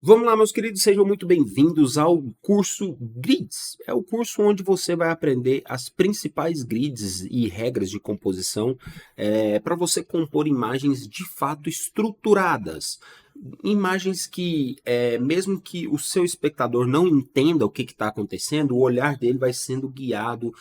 Vamos lá, meus queridos, sejam muito bem-vindos ao curso Grids. É o curso onde você vai aprender as principais grids e regras de composição para você compor imagens de fato estruturadas. Imagens que, mesmo que o seu espectador não entenda o que está acontecendo, o olhar dele vai sendo guiado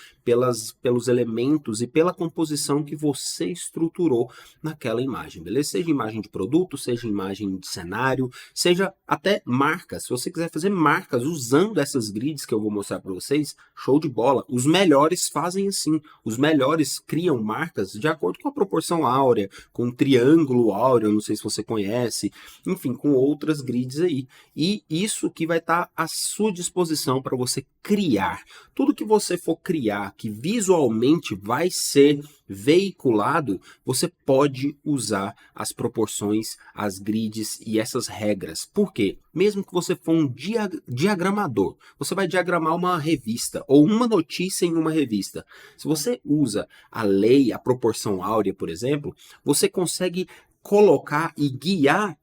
pelos elementos e pela composição que você estruturou naquela imagem, beleza? Seja imagem de produto, seja imagem de cenário, seja até marcas. Se você quiser fazer marcas usando essas grids que eu vou mostrar para vocês, show de bola. Os melhores fazem assim. Os melhores criam marcas de acordo com a proporção áurea, com o triângulo áureo, não sei se você conhece, enfim, com outras grids aí. E isso que vai estar à sua disposição para você criar. Tudo que você for criar, que visualmente vai ser veiculado, você pode usar as proporções, as grids e essas regras. Por quê? Mesmo que você for um diagramador, você vai diagramar uma revista ou uma notícia em uma revista. Se você usa a lei, a proporção áurea, por exemplo, você consegue colocar e guiar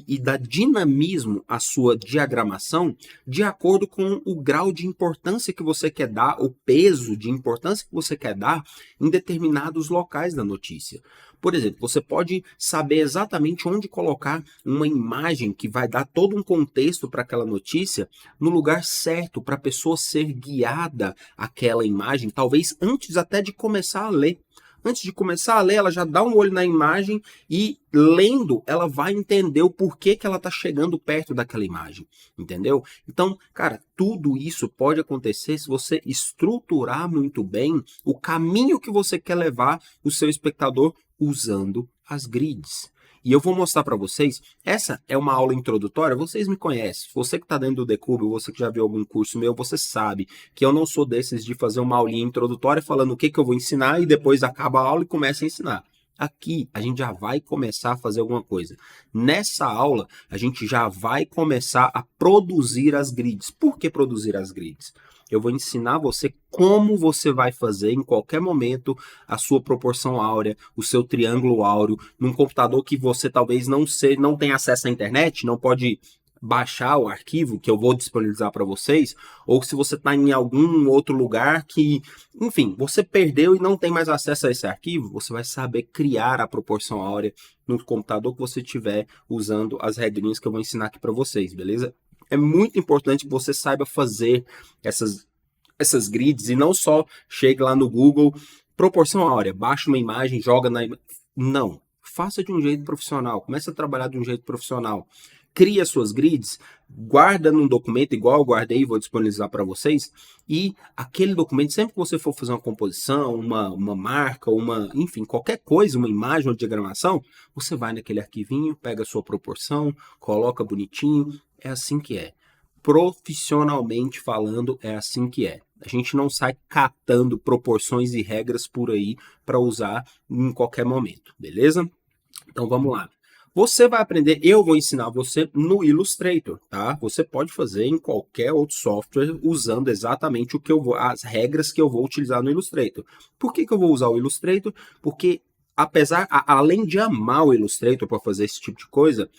e dar dinamismo à sua diagramação de acordo com o grau de importância que você quer dar, o peso de importância que você quer dar em determinados locais da notícia. Por exemplo, você pode saber exatamente onde colocar uma imagem que vai dar todo um contexto para aquela notícia no lugar certo para a pessoa ser guiada àquela imagem, talvez antes até de começar a ler. Antes de começar a ler, ela já dá um olho na imagem e, lendo, ela vai entender o porquê que ela está chegando perto daquela imagem, entendeu? Então, cara, tudo isso pode acontecer se você estruturar muito bem o caminho que você quer levar o seu espectador usando as grids. E eu vou mostrar para vocês, essa é uma aula introdutória, vocês me conhecem, você que está dentro do Decube, você que já viu algum curso meu, você sabe que eu não sou desses de fazer uma aulinha introdutória falando o que eu vou ensinar e depois acaba a aula e começa a ensinar. Aqui a gente já vai começar a fazer alguma coisa. Nessa aula, a gente já vai começar a produzir as grids. Por que produzir as grids? Eu vou ensinar você como você vai fazer em qualquer momento a sua proporção áurea, o seu triângulo áureo, num computador que você talvez não tenha acesso à internet, não pode baixar o arquivo que eu vou disponibilizar para vocês, ou se você está em algum outro lugar que, enfim, você perdeu e não tem mais acesso a esse arquivo, você vai saber criar a proporção áurea no computador que você estiver usando as regrinhas que eu vou ensinar aqui para vocês, beleza? É muito importante que você saiba fazer essas grids e não só chegue lá no Google, proporção áurea, baixa uma imagem, joga na imagem. Não. Faça de um jeito profissional, comece a trabalhar de um jeito profissional. Cria suas grids, guarda num documento, igual eu guardei, vou disponibilizar para vocês, e aquele documento, sempre que você for fazer uma composição, uma marca, enfim, qualquer coisa, uma imagem ou diagramação, você vai naquele arquivinho, pega a sua proporção, coloca bonitinho, é assim que é. Profissionalmente falando, é assim que é. A gente não sai catando proporções e regras por aí para usar em qualquer momento, beleza? Então vamos lá. Você vai aprender, eu vou ensinar você no Illustrator, tá? Você pode fazer em qualquer outro software usando exatamente as regras que eu vou utilizar no Illustrator. Por que eu vou usar o Illustrator? Porque além de amar o Illustrator para fazer esse tipo de coisa,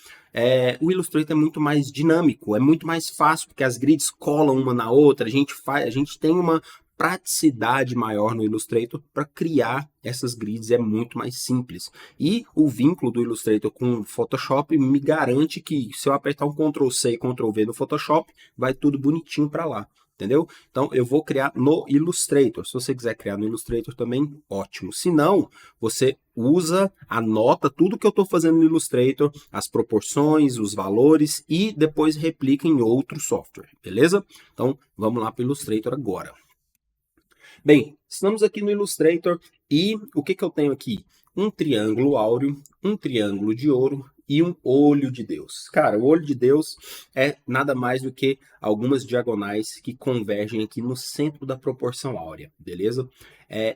o Illustrator é muito mais dinâmico, é muito mais fácil, porque as grids colam uma na outra, a gente tem uma praticidade maior no Illustrator para criar essas grids, é muito mais simples. E o vínculo do Illustrator com o Photoshop me garante que se eu apertar um Ctrl C e Ctrl V no Photoshop, vai tudo bonitinho para lá. Entendeu? Então eu vou criar no Illustrator. Se você quiser criar no Illustrator também, ótimo. Se não, você anota tudo que eu estou fazendo no Illustrator, as proporções, os valores e depois replica em outro software, beleza? Então vamos lá para o Illustrator agora. Bem, estamos aqui no Illustrator e o que eu tenho aqui? Um triângulo áureo, um triângulo de ouro e um olho de Deus. Cara, o olho de Deus é nada mais do que algumas diagonais que convergem aqui no centro da proporção áurea, beleza?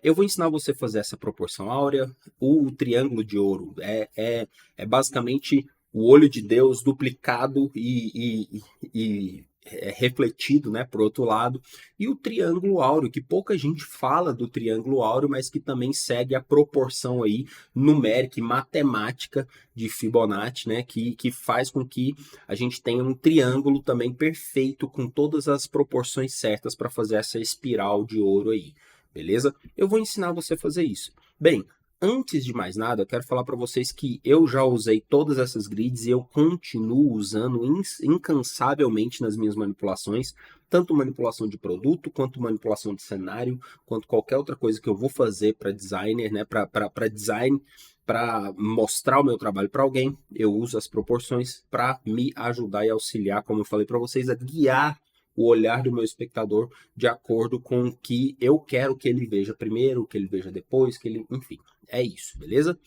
Eu vou ensinar você a fazer essa proporção áurea. O triângulo de ouro é basicamente o olho de Deus duplicado e refletido, né, por outro lado, e o triângulo áureo, que pouca gente fala do triângulo áureo, mas que também segue a proporção aí numérica e matemática de Fibonacci, né, que faz com que a gente tenha um triângulo também perfeito com todas as proporções certas para fazer essa espiral de ouro aí, beleza? Eu vou ensinar você a fazer isso. Bem, antes de mais nada, eu quero falar para vocês que eu já usei todas essas grids e eu continuo usando incansavelmente nas minhas manipulações, tanto manipulação de produto, quanto manipulação de cenário, quanto qualquer outra coisa que eu vou fazer para designer, né, para design, para mostrar o meu trabalho para alguém, eu uso as proporções para me ajudar e auxiliar, como eu falei para vocês, a guiar o olhar do meu espectador de acordo com o que eu quero que ele veja primeiro, que ele veja depois, que ele, enfim. É isso, beleza?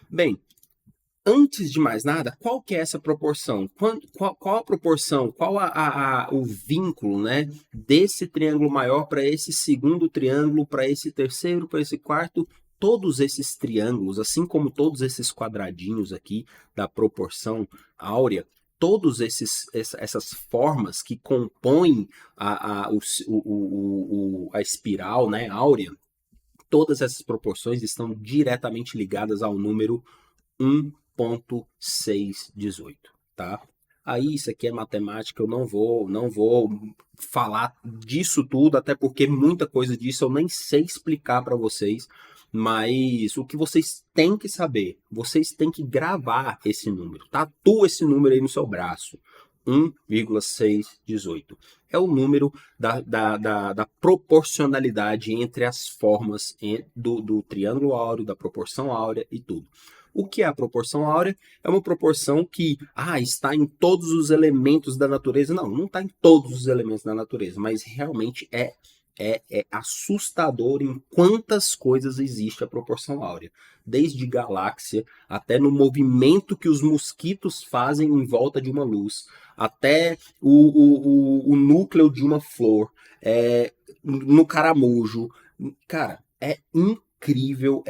Bem, antes de mais nada, qual que é essa proporção? Qual a proporção, o vínculo, né, desse triângulo maior para esse segundo triângulo, para esse terceiro, para esse quarto? Todos esses triângulos, assim como todos esses quadradinhos aqui da proporção áurea, todos essas formas que compõem a espiral, né, áurea, todas essas proporções estão diretamente ligadas ao número 1.618, tá? Aí isso aqui é matemática, eu não vou falar disso tudo, até porque muita coisa disso eu nem sei explicar para vocês, mas o que vocês têm que saber, vocês têm que gravar esse número, tatua esse número aí no seu braço, 1,618. É o número da proporcionalidade entre as formas do triângulo áureo, da proporção áurea e tudo. O que é a proporção áurea? É uma proporção que está em todos os elementos da natureza. Não, não está em todos os elementos da natureza, mas realmente é assustador em quantas coisas existe a proporção áurea. Desde galáxia, até no movimento que os mosquitos fazem em volta de uma luz, até o núcleo de uma flor, no caramujo. Cara, é incrível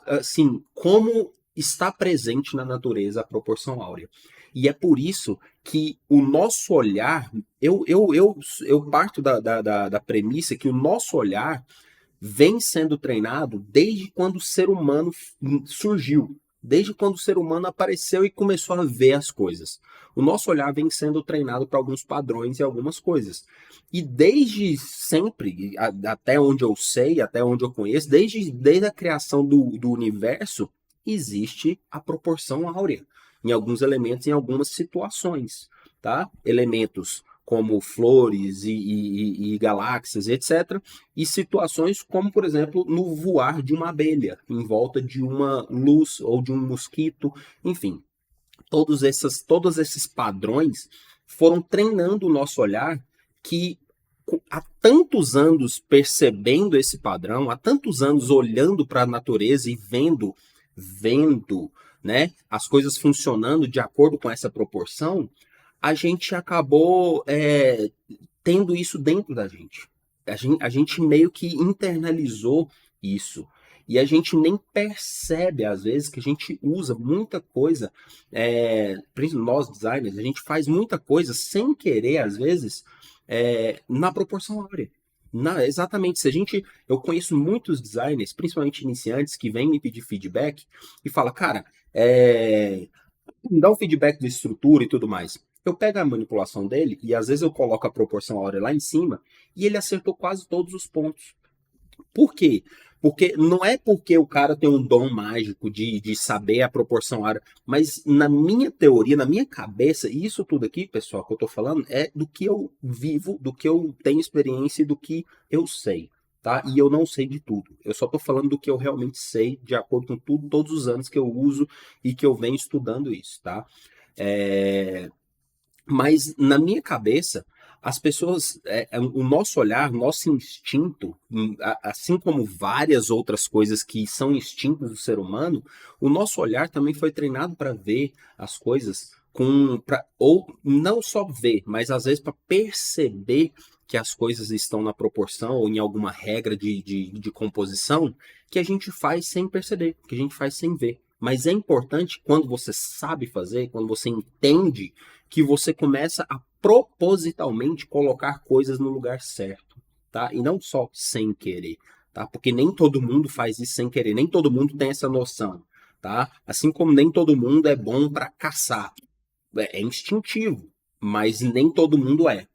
assim, como está presente na natureza a proporção áurea. E é por isso que o nosso olhar, eu parto da premissa que o nosso olhar vem sendo treinado desde quando o ser humano surgiu, desde quando o ser humano apareceu e começou a ver as coisas. O nosso olhar vem sendo treinado para alguns padrões e algumas coisas. E desde sempre, até onde eu sei, até onde eu conheço, desde a criação do universo, existe a proporção áurea em alguns elementos, em algumas situações, tá? Elementos como flores e galáxias, etc. E situações como, por exemplo, no voar de uma abelha em volta de uma luz ou de um mosquito, enfim. Todos esses padrões foram treinando o nosso olhar que há tantos anos percebendo esse padrão, há tantos anos olhando para a natureza e vendo, né, as coisas funcionando de acordo com essa proporção, a gente acabou tendo isso dentro da gente. A gente meio que internalizou isso. E a gente nem percebe, às vezes, que a gente usa muita coisa, principalmente nós designers, a gente faz muita coisa sem querer, às vezes, na proporção áurea. Exatamente, eu conheço muitos designers, principalmente iniciantes, que vêm me pedir feedback e falam, cara, me dá um feedback de estrutura e tudo mais. Eu pego a manipulação dele e às vezes eu coloco a proporção áurea lá em cima e ele acertou quase todos os pontos. Por quê? Porque não é porque o cara tem um dom mágico de saber a proporção áurea, mas na minha teoria, na minha cabeça, e isso tudo aqui, pessoal, que eu tô falando, é do que eu vivo, do que eu tenho experiência e do que eu sei, tá? E eu não sei de tudo. Eu só tô falando do que eu realmente sei, de acordo com tudo, todos os anos que eu uso e que eu venho estudando isso, tá? Mas na minha cabeça, as pessoas, o nosso olhar, nosso instinto, assim como várias outras coisas que são instintos do ser humano, o nosso olhar também foi treinado para ver as coisas ou não só ver, mas às vezes para perceber que as coisas estão na proporção ou em alguma regra de composição que a gente faz sem perceber, que a gente faz sem ver. Mas é importante quando você sabe fazer, quando você entende, que você começa a propositalmente colocar coisas no lugar certo, tá? E não só sem querer, tá? Porque nem todo mundo faz isso sem querer, nem todo mundo tem essa noção, tá? Assim como nem todo mundo é bom para caçar. É instintivo, mas nem todo mundo é.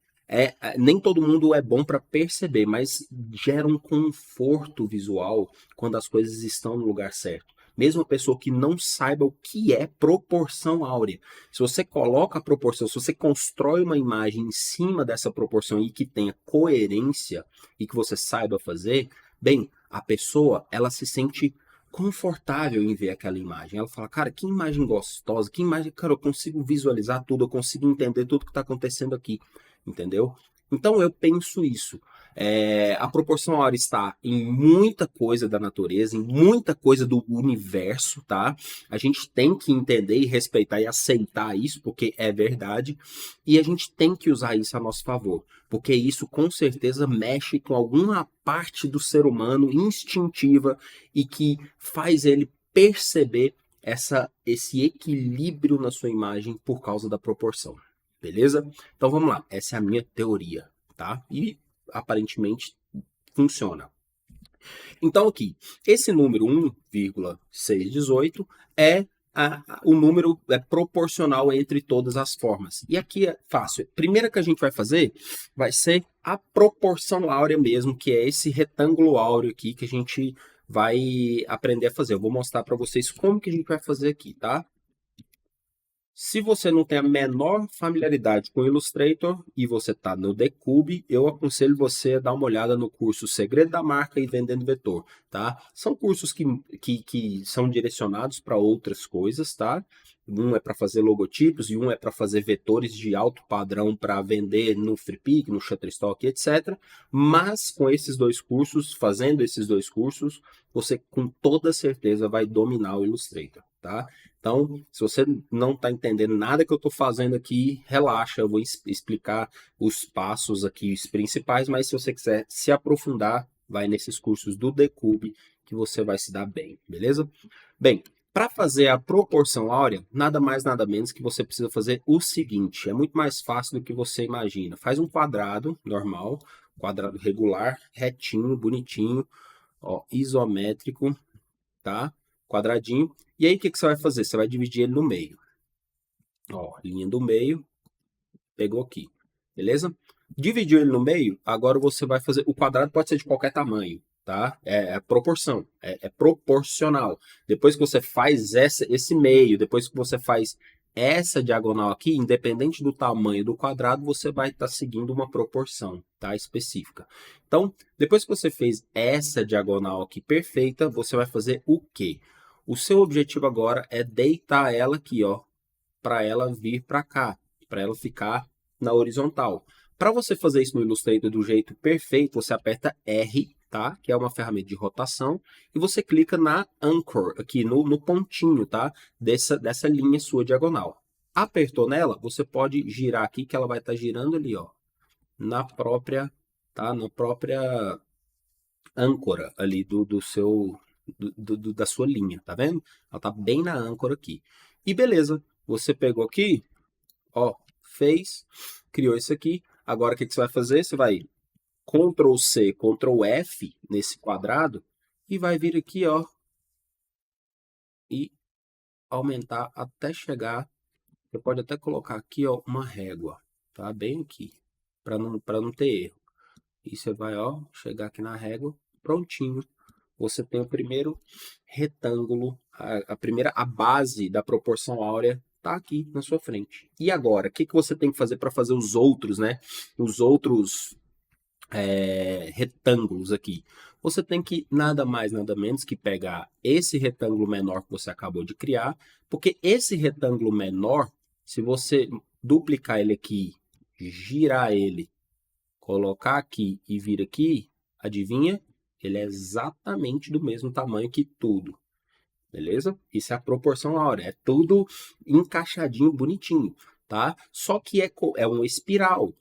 Nem todo mundo é bom para perceber, mas gera um conforto visual quando as coisas estão no lugar certo. Mesmo a pessoa que não saiba o que é proporção áurea. Se você coloca a proporção, se você constrói uma imagem em cima dessa proporção e que tenha coerência e que você saiba fazer, bem, a pessoa ela se sente confortável em ver aquela imagem. Ela fala, cara, que imagem gostosa, que imagem, cara, eu consigo visualizar tudo, eu consigo entender tudo que está acontecendo aqui, entendeu? Então eu penso isso. A proporção áurea está em muita coisa da natureza, em muita coisa do universo, tá? A gente tem que entender e respeitar e aceitar isso, porque é verdade, e a gente tem que usar isso a nosso favor, porque isso com certeza mexe com alguma parte do ser humano instintiva e que faz ele perceber esse equilíbrio na sua imagem por causa da proporção. Beleza? Então vamos lá. Essa é a minha teoria, tá? E aparentemente funciona. Então aqui, esse número 1,618 é o número proporcional entre todas as formas. E aqui é fácil. A primeira que a gente vai fazer vai ser a proporção áurea mesmo, que é esse retângulo áureo aqui que a gente vai aprender a fazer. Eu vou mostrar para vocês como que a gente vai fazer aqui, tá? Se você não tem a menor familiaridade com o Illustrator e você está no Decube, eu aconselho você a dar uma olhada no curso Segredo da Marca e Vendendo Vetor, tá? São cursos que são direcionados para outras coisas, tá? Um é para fazer logotipos e um é para fazer vetores de alto padrão para vender no FreePic, no Shutterstock, etc. Mas com esses dois cursos, fazendo esses dois cursos, você com toda certeza vai dominar o Illustrator, tá? Então, se você não está entendendo nada que eu estou fazendo aqui, relaxa, eu vou explicar os passos aqui, os principais, mas se você quiser se aprofundar, vai nesses cursos do Decube que você vai se dar bem, beleza? Bem, para fazer a proporção áurea, nada mais, nada menos que você precisa fazer o seguinte, é muito mais fácil do que você imagina. Faz um quadrado normal, quadrado regular, retinho, bonitinho, ó, isométrico, tá? Quadradinho. E aí, o que você vai fazer? Você vai dividir ele no meio. Ó, linha do meio, pegou aqui, beleza? Dividiu ele no meio, agora você vai fazer... O quadrado pode ser de qualquer tamanho, tá? É proporção, é proporcional. Depois que você faz esse meio, depois que você faz essa diagonal aqui, independente do tamanho do quadrado, você vai estar seguindo uma proporção, tá? Específica. Então, depois que você fez essa diagonal aqui perfeita, você vai fazer o quê? O seu objetivo agora é deitar ela aqui, ó, para ela vir para cá, para ela ficar na horizontal. Para você fazer isso no Illustrator do jeito perfeito, você aperta R, tá? Que é uma ferramenta de rotação, e você clica na Anchor, aqui no pontinho, tá? Dessa linha sua diagonal. Apertou nela, você pode girar aqui, que ela vai estar girando ali, ó, na própria, tá? Na própria âncora ali do seu da sua linha, tá vendo? Ela tá bem na âncora aqui. E beleza, você pegou aqui, ó, fez, criou isso aqui. Agora o que você vai fazer? Você vai Ctrl C, Ctrl F nesse quadrado e vai vir aqui, ó, e aumentar até chegar. Você pode até colocar aqui, ó, uma régua, tá? Bem aqui, para não ter erro. E você vai, ó, chegar aqui na régua, prontinho. Você tem o primeiro retângulo, a base da proporção áurea está aqui na sua frente. E agora, o que você tem que fazer para fazer os outros, né? Os outros retângulos aqui. Você tem que nada mais, nada menos que pegar esse retângulo menor que você acabou de criar, porque esse retângulo menor, se você duplicar ele aqui, girar ele, colocar aqui e vir aqui, adivinha? Ele é exatamente do mesmo tamanho que tudo, beleza? Isso é a proporção áurea, é tudo encaixadinho, bonitinho, tá? Só que é uma espiral.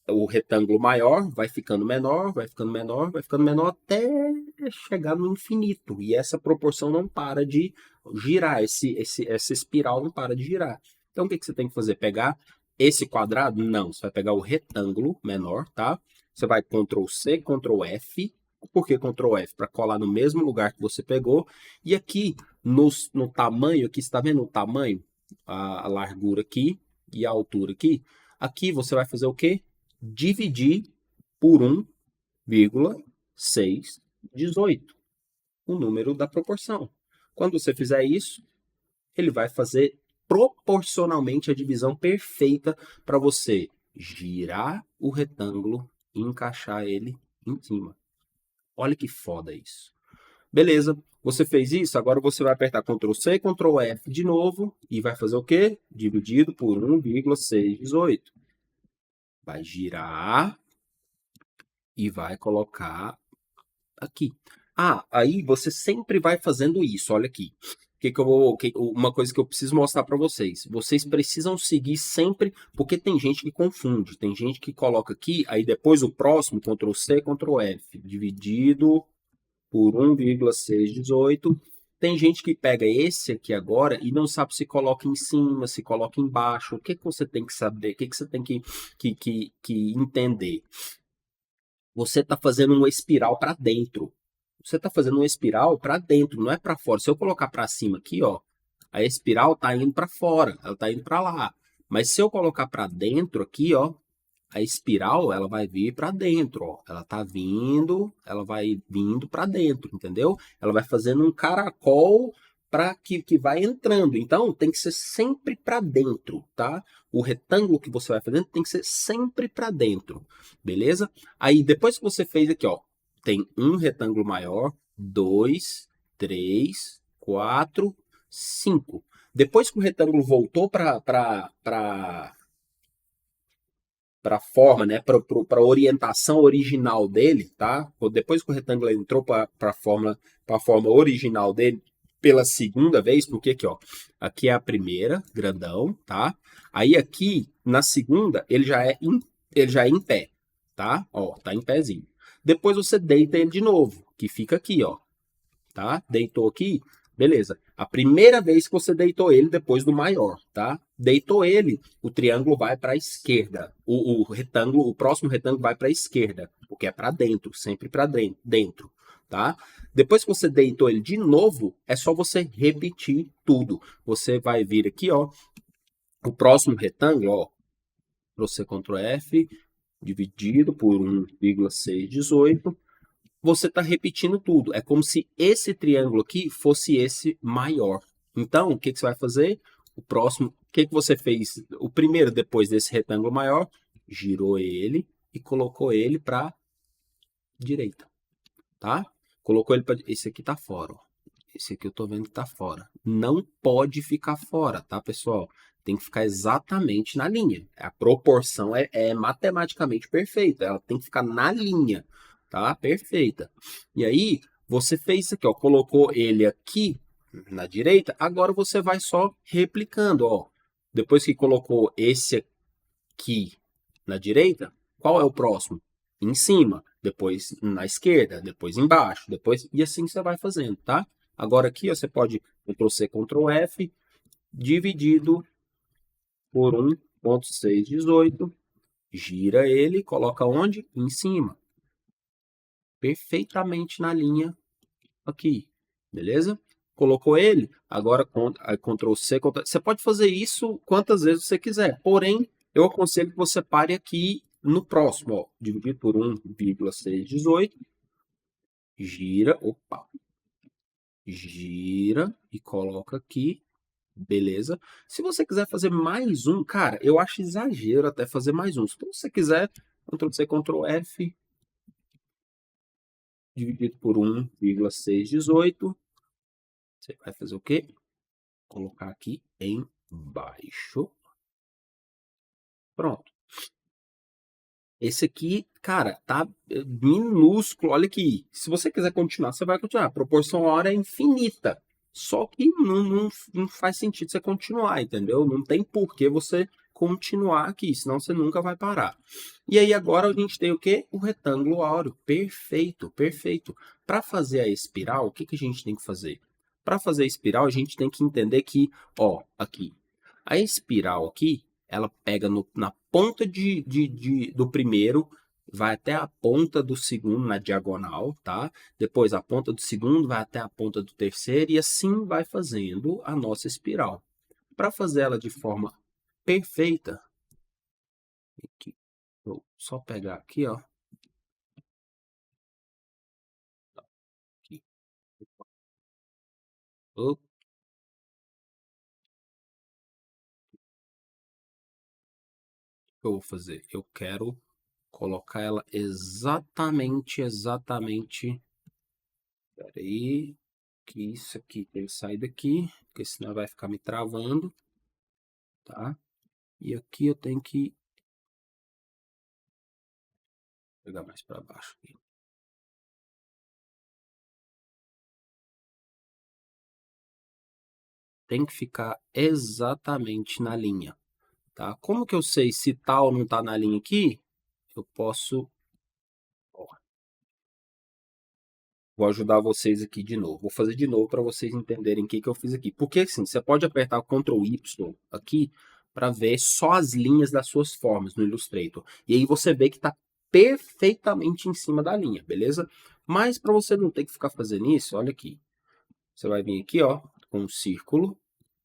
O retângulo maior vai ficando menor, vai ficando menor, vai ficando menor até chegar no infinito. E essa proporção não para de girar, essa espiral não para de girar. Então, o que você tem que fazer? Pegar esse quadrado? Não, você vai pegar o retângulo menor, tá? Você vai Ctrl C, Ctrl F. Por que Ctrl F? Para colar no mesmo lugar que você pegou. E aqui, no tamanho, aqui, você está vendo o tamanho? A largura aqui e a altura aqui. Aqui você vai fazer o quê? Dividir por 1,618, o número da proporção. Quando você fizer isso, ele vai fazer proporcionalmente a divisão perfeita para você girar o retângulo e encaixar ele em cima. Olha que foda isso. Beleza, você fez isso, agora você vai apertar Ctrl C, Ctrl F de novo e vai fazer o quê? Dividido por 1,618. Vai girar e vai colocar aqui. Ah, aí você sempre vai fazendo isso, olha aqui. Uma coisa que eu preciso mostrar para vocês. Vocês precisam seguir sempre, porque tem gente que confunde. Tem gente que coloca aqui, aí depois o próximo, Ctrl C, Ctrl F, dividido por 1,618. Tem gente que pega esse aqui agora e não sabe se coloca em cima, se coloca embaixo. O que você tem que saber? O que você tem que entender? Você está fazendo uma espiral para dentro. Você está fazendo uma espiral para dentro, não é para fora. Se eu colocar para cima aqui, ó, a espiral está indo para fora, ela está indo para lá. Mas se eu colocar para dentro aqui, ó, a espiral ela vai vir para dentro, ó. Ela vai vindo para dentro, entendeu? Ela vai fazendo um caracol para que vai entrando. Então tem que ser sempre para dentro, tá? O retângulo que você vai fazendo tem que ser sempre para dentro, beleza? Aí depois que você fez aqui, ó, tem um retângulo maior, 2, 3, 4, 5. Depois que o retângulo voltou para a forma, né, para a orientação original dele, tá? Depois que o retângulo entrou para a forma original dele pela segunda vez, porque aqui, ó, aqui é a primeira, grandão, tá? Aí aqui na segunda ele já é em pé, tá? Ó, tá em pezinho. Depois você deita ele de novo, que fica aqui, ó, tá? Deitou aqui, beleza. A primeira vez que você deitou ele depois do maior, tá? Deitou ele, o triângulo vai para a esquerda. O retângulo, o próximo retângulo vai para a esquerda, porque é para dentro, sempre para dentro, tá? Depois que você deitou ele de novo, é só você repetir tudo. Você vai vir aqui, ó, o próximo retângulo, ó, você Ctrl F, dividido por 1,618. Você está repetindo tudo. É como se esse triângulo aqui fosse esse maior. Então, o que você vai fazer? O próximo, o que você fez? O primeiro, depois desse retângulo maior, girou ele e colocou ele para direita, tá? Colocou ele para... Esse aqui está fora, ó. Esse aqui eu estou vendo que está fora. Não pode ficar fora, tá, pessoal? Tem que ficar exatamente na linha. A proporção é matematicamente perfeita. Ela tem que ficar na linha, tá? Perfeita. E aí, você fez isso aqui, ó. Colocou ele aqui na direita. Agora você vai só replicando, ó. Depois que colocou esse aqui na direita, qual é o próximo? Em cima. Depois na esquerda. Depois embaixo. Depois... E assim você vai fazendo, tá? Agora aqui ó, você pode Ctrl C, Ctrl F, dividido por 1,618. Gira ele, coloca onde? Em cima. Perfeitamente na linha aqui, beleza? Colocou ele, agora Ctrl C, Ctrl... Você pode fazer isso quantas vezes você quiser, porém, eu aconselho que você pare aqui no próximo, ó, dividido por 1,618. Gira, opa, gira e coloca aqui, beleza? Se você quiser fazer mais um, cara, eu acho exagero até fazer mais um. Se você quiser, Ctrl C, Ctrl F, dividido por 1,618, você vai fazer o quê? Colocar aqui embaixo. Pronto. Esse aqui, cara, tá minúsculo. Olha aqui. Se você quiser continuar, você vai continuar. A proporção hora é infinita. Só que não faz sentido você continuar, entendeu? Não tem por que você continuar aqui, senão você nunca vai parar. E aí agora a gente tem o quê? O retângulo áureo. Perfeito, perfeito. Para fazer a espiral, o que a gente tem que fazer? Para fazer a espiral, a gente tem que entender que, ó, aqui, a espiral aqui, ela pega na ponta do primeiro, vai até a ponta do segundo na diagonal, tá? Depois a ponta do segundo vai até a ponta do terceiro e assim vai fazendo a nossa espiral. Para fazer ela de forma perfeita, aqui, vou só pegar aqui, ó. Aqui. O que eu vou fazer? Eu quero colocar ela exatamente. Espera aí, que isso aqui tem que sair daqui, porque senão vai ficar me travando, tá? E aqui eu tenho que pegar mais para baixo aqui. Tem que ficar exatamente na linha, tá? Como que eu sei se tal não tá na linha aqui? Eu posso, ó, vou ajudar vocês aqui de novo. Vou fazer de novo para vocês entenderem o que que eu fiz aqui. Porque assim, você pode apertar o Ctrl Y aqui para ver só as linhas das suas formas no Illustrator. E aí você vê que está perfeitamente em cima da linha, beleza? Mas para você não ter que ficar fazendo isso, olha aqui. Você vai vir aqui, ó, com um círculo,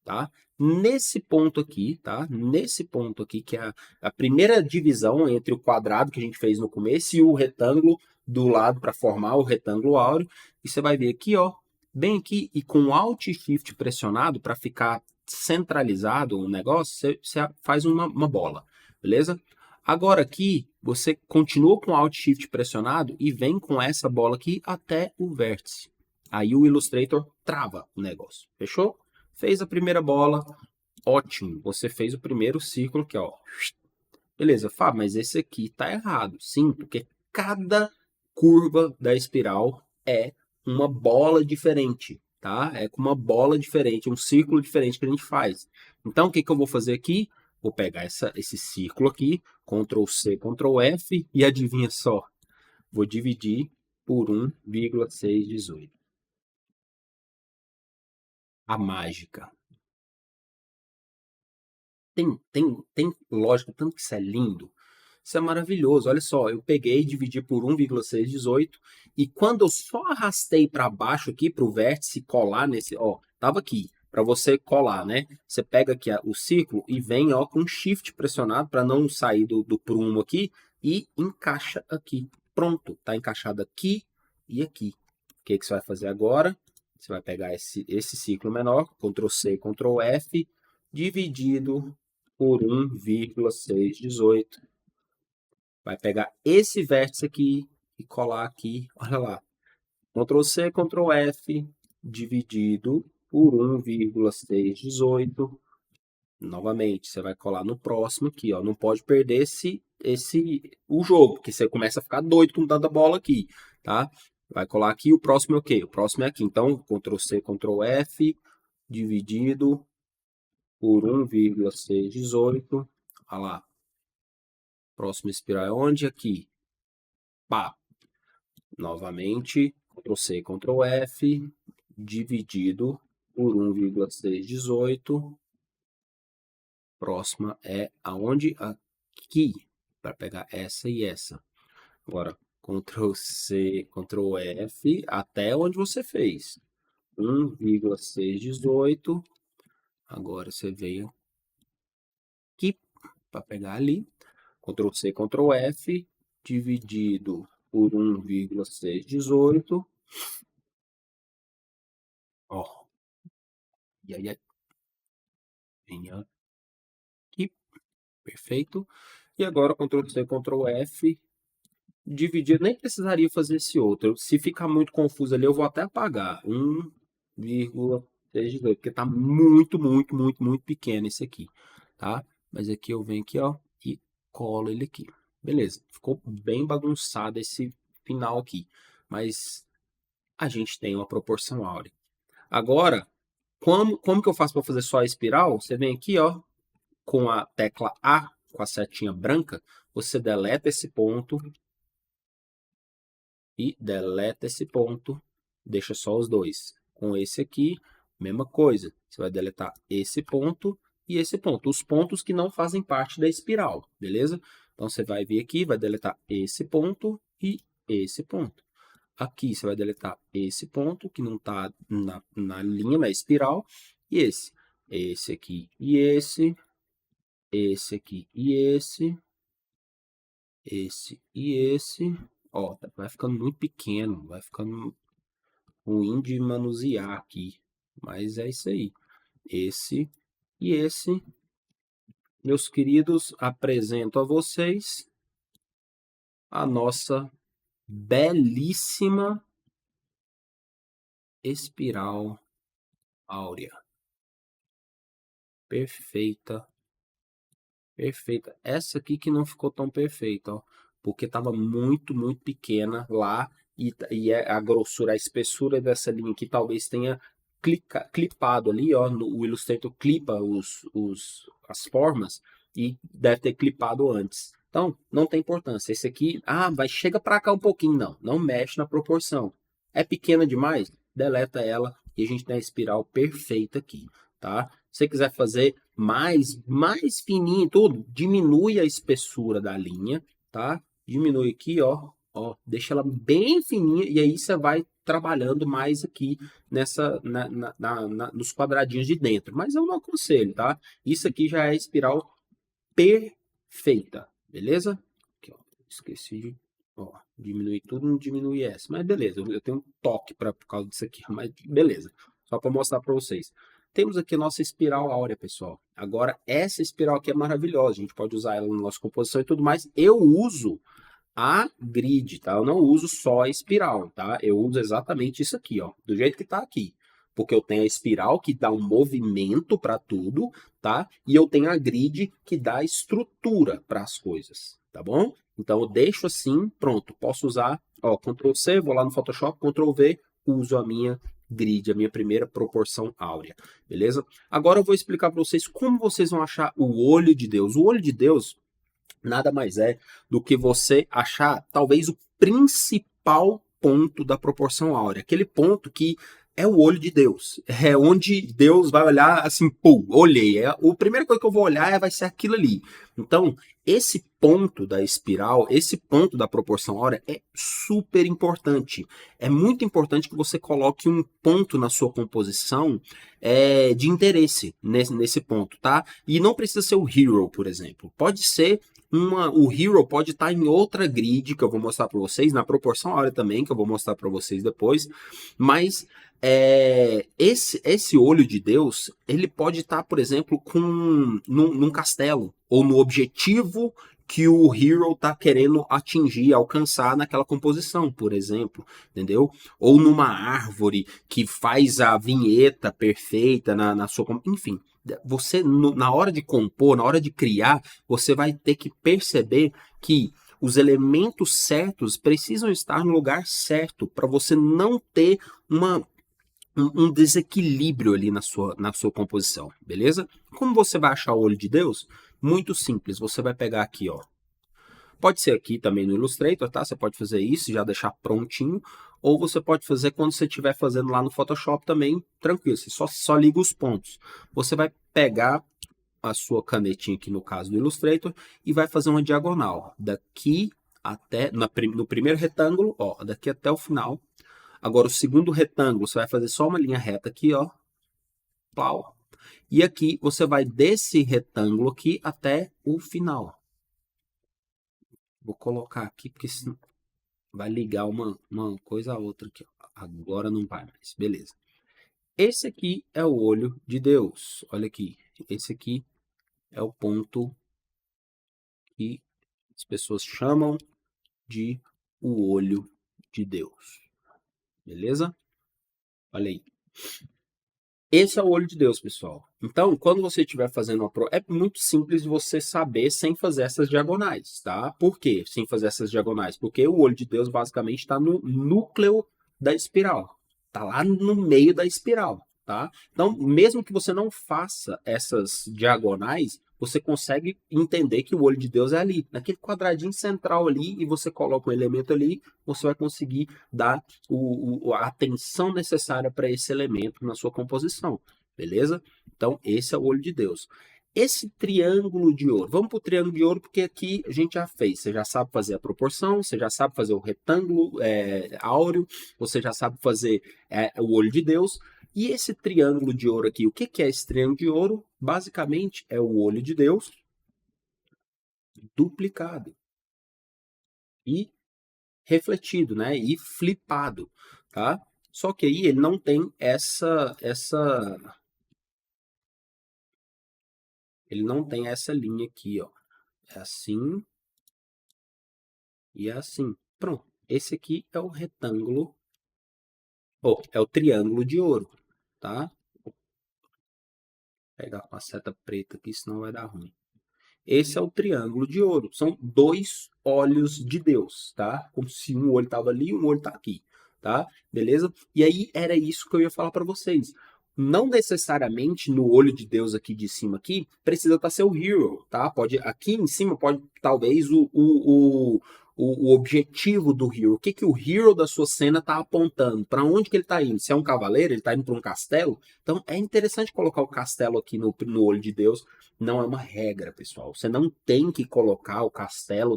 tá? Nesse ponto aqui, tá? Nesse ponto aqui, que é a primeira divisão entre o quadrado que a gente fez no começo e o retângulo do lado para formar o retângulo áureo. E você vai ver aqui, ó, bem aqui, e com Alt e Shift pressionado para ficar centralizado o negócio, você faz uma bola, beleza? Agora aqui, você continua com Alt Shift pressionado e vem com essa bola aqui até o vértice. Aí o Illustrator trava o negócio, fechou? Fez a primeira bola, ótimo. Você fez o primeiro círculo aqui, ó. Beleza, Fábio, mas esse aqui tá errado. Sim, porque cada curva da espiral é uma bola diferente, tá? É com uma bola diferente, um círculo diferente que a gente faz. Então, o que que eu vou fazer aqui? Vou pegar esse círculo aqui, Ctrl C, Ctrl F, e adivinha só? Vou dividir por 1,618. A mágica. Tem lógica, tanto que isso é lindo. Isso é maravilhoso. Olha só, eu peguei e dividi por 1,618 e quando eu só arrastei para baixo aqui para o vértice colar nesse, ó, tava aqui para você colar, né? Você pega aqui o círculo e vem, ó, com shift pressionado para não sair do prumo aqui e encaixa aqui. Pronto, tá encaixado aqui e aqui. O que que você vai fazer agora? Você vai pegar esse ciclo menor, Ctrl C, Ctrl F, dividido por 1,618. Vai pegar esse vértice aqui e colar aqui, olha lá. Ctrl C, Ctrl F, dividido por 1,618. Novamente, você vai colar no próximo aqui, ó. Não pode perder o jogo, porque você começa a ficar doido com tanta bola aqui, tá? Vai colar aqui, o próximo é o quê? O próximo é aqui. Então, Ctrl C, Ctrl F, dividido por 1,618. Olha lá. Próximo espiral é onde? Aqui. Pá. Novamente, Ctrl C, Ctrl F, dividido por 1,618. Próxima é aonde? Aqui. Para pegar essa e essa. Agora, Ctrl C, Ctrl F, até onde você fez. 1,618. Agora você veio aqui para pegar ali. Ctrl C, Ctrl F, dividido por 1,618. Ó, e aí vem aqui, perfeito. E agora Ctrl C, Ctrl F, dividir, nem precisaria fazer esse outro. Se ficar muito confuso ali, eu vou até apagar. 1,618, porque tá muito pequeno esse aqui, tá? Mas aqui eu venho aqui, ó, e colo ele aqui. Beleza, ficou bem bagunçado esse final aqui, mas a gente tem uma proporção áurea. Agora, como que eu faço para fazer só a espiral? Você vem aqui, ó, com a tecla A, com a setinha branca, você deleta esse ponto e deleta esse ponto, deixa só os dois. Com esse aqui, mesma coisa. Você vai deletar esse ponto e esse ponto. Os pontos que não fazem parte da espiral, beleza? Então, você vai vir aqui, vai deletar esse ponto e esse ponto. Aqui, você vai deletar esse ponto, que não está na linha, na espiral, e esse. Esse aqui e esse aqui e esse e esse. Ó, vai ficando muito pequeno, vai ficando ruim de manusear aqui. Mas é isso aí. Esse e esse. Meus queridos, apresento a vocês a nossa belíssima espiral áurea. Perfeita. Perfeita. Essa aqui que não ficou tão perfeita, ó, porque estava muito, muito pequena lá e a grossura, a espessura dessa linha aqui talvez tenha clipado ali, ó, o Illustrator clipa as formas e deve ter clipado antes. Então, não tem importância. Esse aqui, chega para cá um pouquinho, não mexe na proporção. É pequena demais? Deleta ela e a gente tem a espiral perfeita aqui, tá? Se você quiser fazer mais fininho tudo, diminui a espessura da linha, tá? Diminui aqui, ó, deixa ela bem fininha e aí você vai trabalhando mais aqui nos quadradinhos de dentro. Mas eu não aconselho, tá? Isso aqui já é a espiral perfeita, beleza? Aqui, ó, esqueci de diminuir tudo, não diminui essa, mas beleza, eu tenho um toque por causa disso aqui, mas beleza, só para mostrar para vocês. Temos aqui a nossa espiral áurea, pessoal. Agora, essa espiral aqui é maravilhosa. A gente pode usar ela na nossa composição e tudo mais. Eu uso a grid, tá? Eu não uso só a espiral, tá? Eu uso exatamente isso aqui, ó. Do jeito que tá aqui. Porque eu tenho a espiral que dá um movimento para tudo, tá? E eu tenho a grid que dá estrutura para as coisas, tá bom? Então, eu deixo assim, pronto. Posso usar, ó, Ctrl C, vou lá no Photoshop, Ctrl V, uso a minha grid, a minha primeira proporção áurea, beleza? Agora eu vou explicar para vocês como vocês vão achar o olho de Deus. O olho de Deus nada mais é do que você achar talvez o principal ponto da proporção áurea, aquele ponto que é o olho de Deus, é onde Deus vai olhar assim, pô, olhei, a primeira coisa que eu vou olhar vai ser aquilo ali. Então, esse ponto da espiral, esse ponto da proporção áurea é super importante. É muito importante que você coloque um ponto na sua composição de interesse nesse ponto, tá? E não precisa ser o hero, por exemplo. Pode ser o hero pode estar em outra grid que eu vou mostrar para vocês, na proporção áurea também, que eu vou mostrar para vocês depois. Mas esse olho de Deus, ele pode estar, por exemplo, num castelo, ou no objetivo que o hero está querendo atingir, alcançar naquela composição, por exemplo, entendeu? Ou numa árvore que faz a vinheta perfeita na sua... Enfim, você, na hora de compor, na hora de criar, você vai ter que perceber que os elementos certos precisam estar no lugar certo para você não ter um desequilíbrio ali na sua composição, beleza? Como você vai achar o olho de Deus? Muito simples, você vai pegar aqui, ó. Pode ser aqui também no Illustrator, tá? Você pode fazer isso, já deixar prontinho. Ou você pode fazer quando você estiver fazendo lá no Photoshop também, tranquilo. Você só liga os pontos. Você vai pegar a sua canetinha aqui, no caso do Illustrator, e vai fazer uma diagonal. Daqui até, no primeiro retângulo, ó, daqui até o final. Agora, o segundo retângulo, você vai fazer só uma linha reta aqui, ó. Plau. E aqui, você vai desse retângulo aqui até o final. Vou colocar aqui, porque senão vai ligar uma coisa a outra aqui. Ó. Agora não vai mais. Beleza. Esse aqui é o olho de Deus. Olha aqui. Esse aqui é o ponto que as pessoas chamam de o olho de Deus. Beleza? Olha aí. Esse é o olho de Deus, pessoal. Então, quando você estiver fazendo é muito simples de você saber sem fazer essas diagonais, tá? Por quê sem fazer essas diagonais? Porque o olho de Deus basicamente está no núcleo da espiral. Está lá no meio da espiral, tá? Então, mesmo que você não faça essas diagonais, você consegue entender que o olho de Deus é ali, naquele quadradinho central ali, e você coloca um elemento ali, você vai conseguir dar a atenção necessária para esse elemento na sua composição, beleza? Então, esse é o olho de Deus. Esse triângulo de ouro, vamos para o triângulo de ouro porque aqui a gente já fez, você já sabe fazer a proporção, você já sabe fazer o retângulo áureo, você já sabe fazer o olho de Deus, e esse triângulo de ouro aqui, o que é esse triângulo de ouro? Basicamente é o olho de Deus duplicado e refletido, né? E flipado, tá? Só que aí ele não tem ele não tem essa linha aqui, ó. É assim e é assim. Pronto. Esse aqui é o retângulo, ou é o triângulo de ouro, tá? Vou pegar uma seta preta aqui, senão vai dar ruim. Esse é o triângulo de ouro. São dois olhos de Deus, tá? Como se um olho estava ali e um olho está aqui, tá? Beleza? E aí era isso que eu ia falar para vocês. Não necessariamente no olho de Deus aqui de cima aqui precisa estar seu hero, tá? Pode aqui em cima pode talvez o objetivo do hero. O que que o hero da sua cena está apontando? Para onde que ele está indo? Se é um cavaleiro, ele está indo para um castelo. Então é interessante colocar o castelo aqui no olho de Deus. Não é uma regra, pessoal. Você não tem que colocar o castelo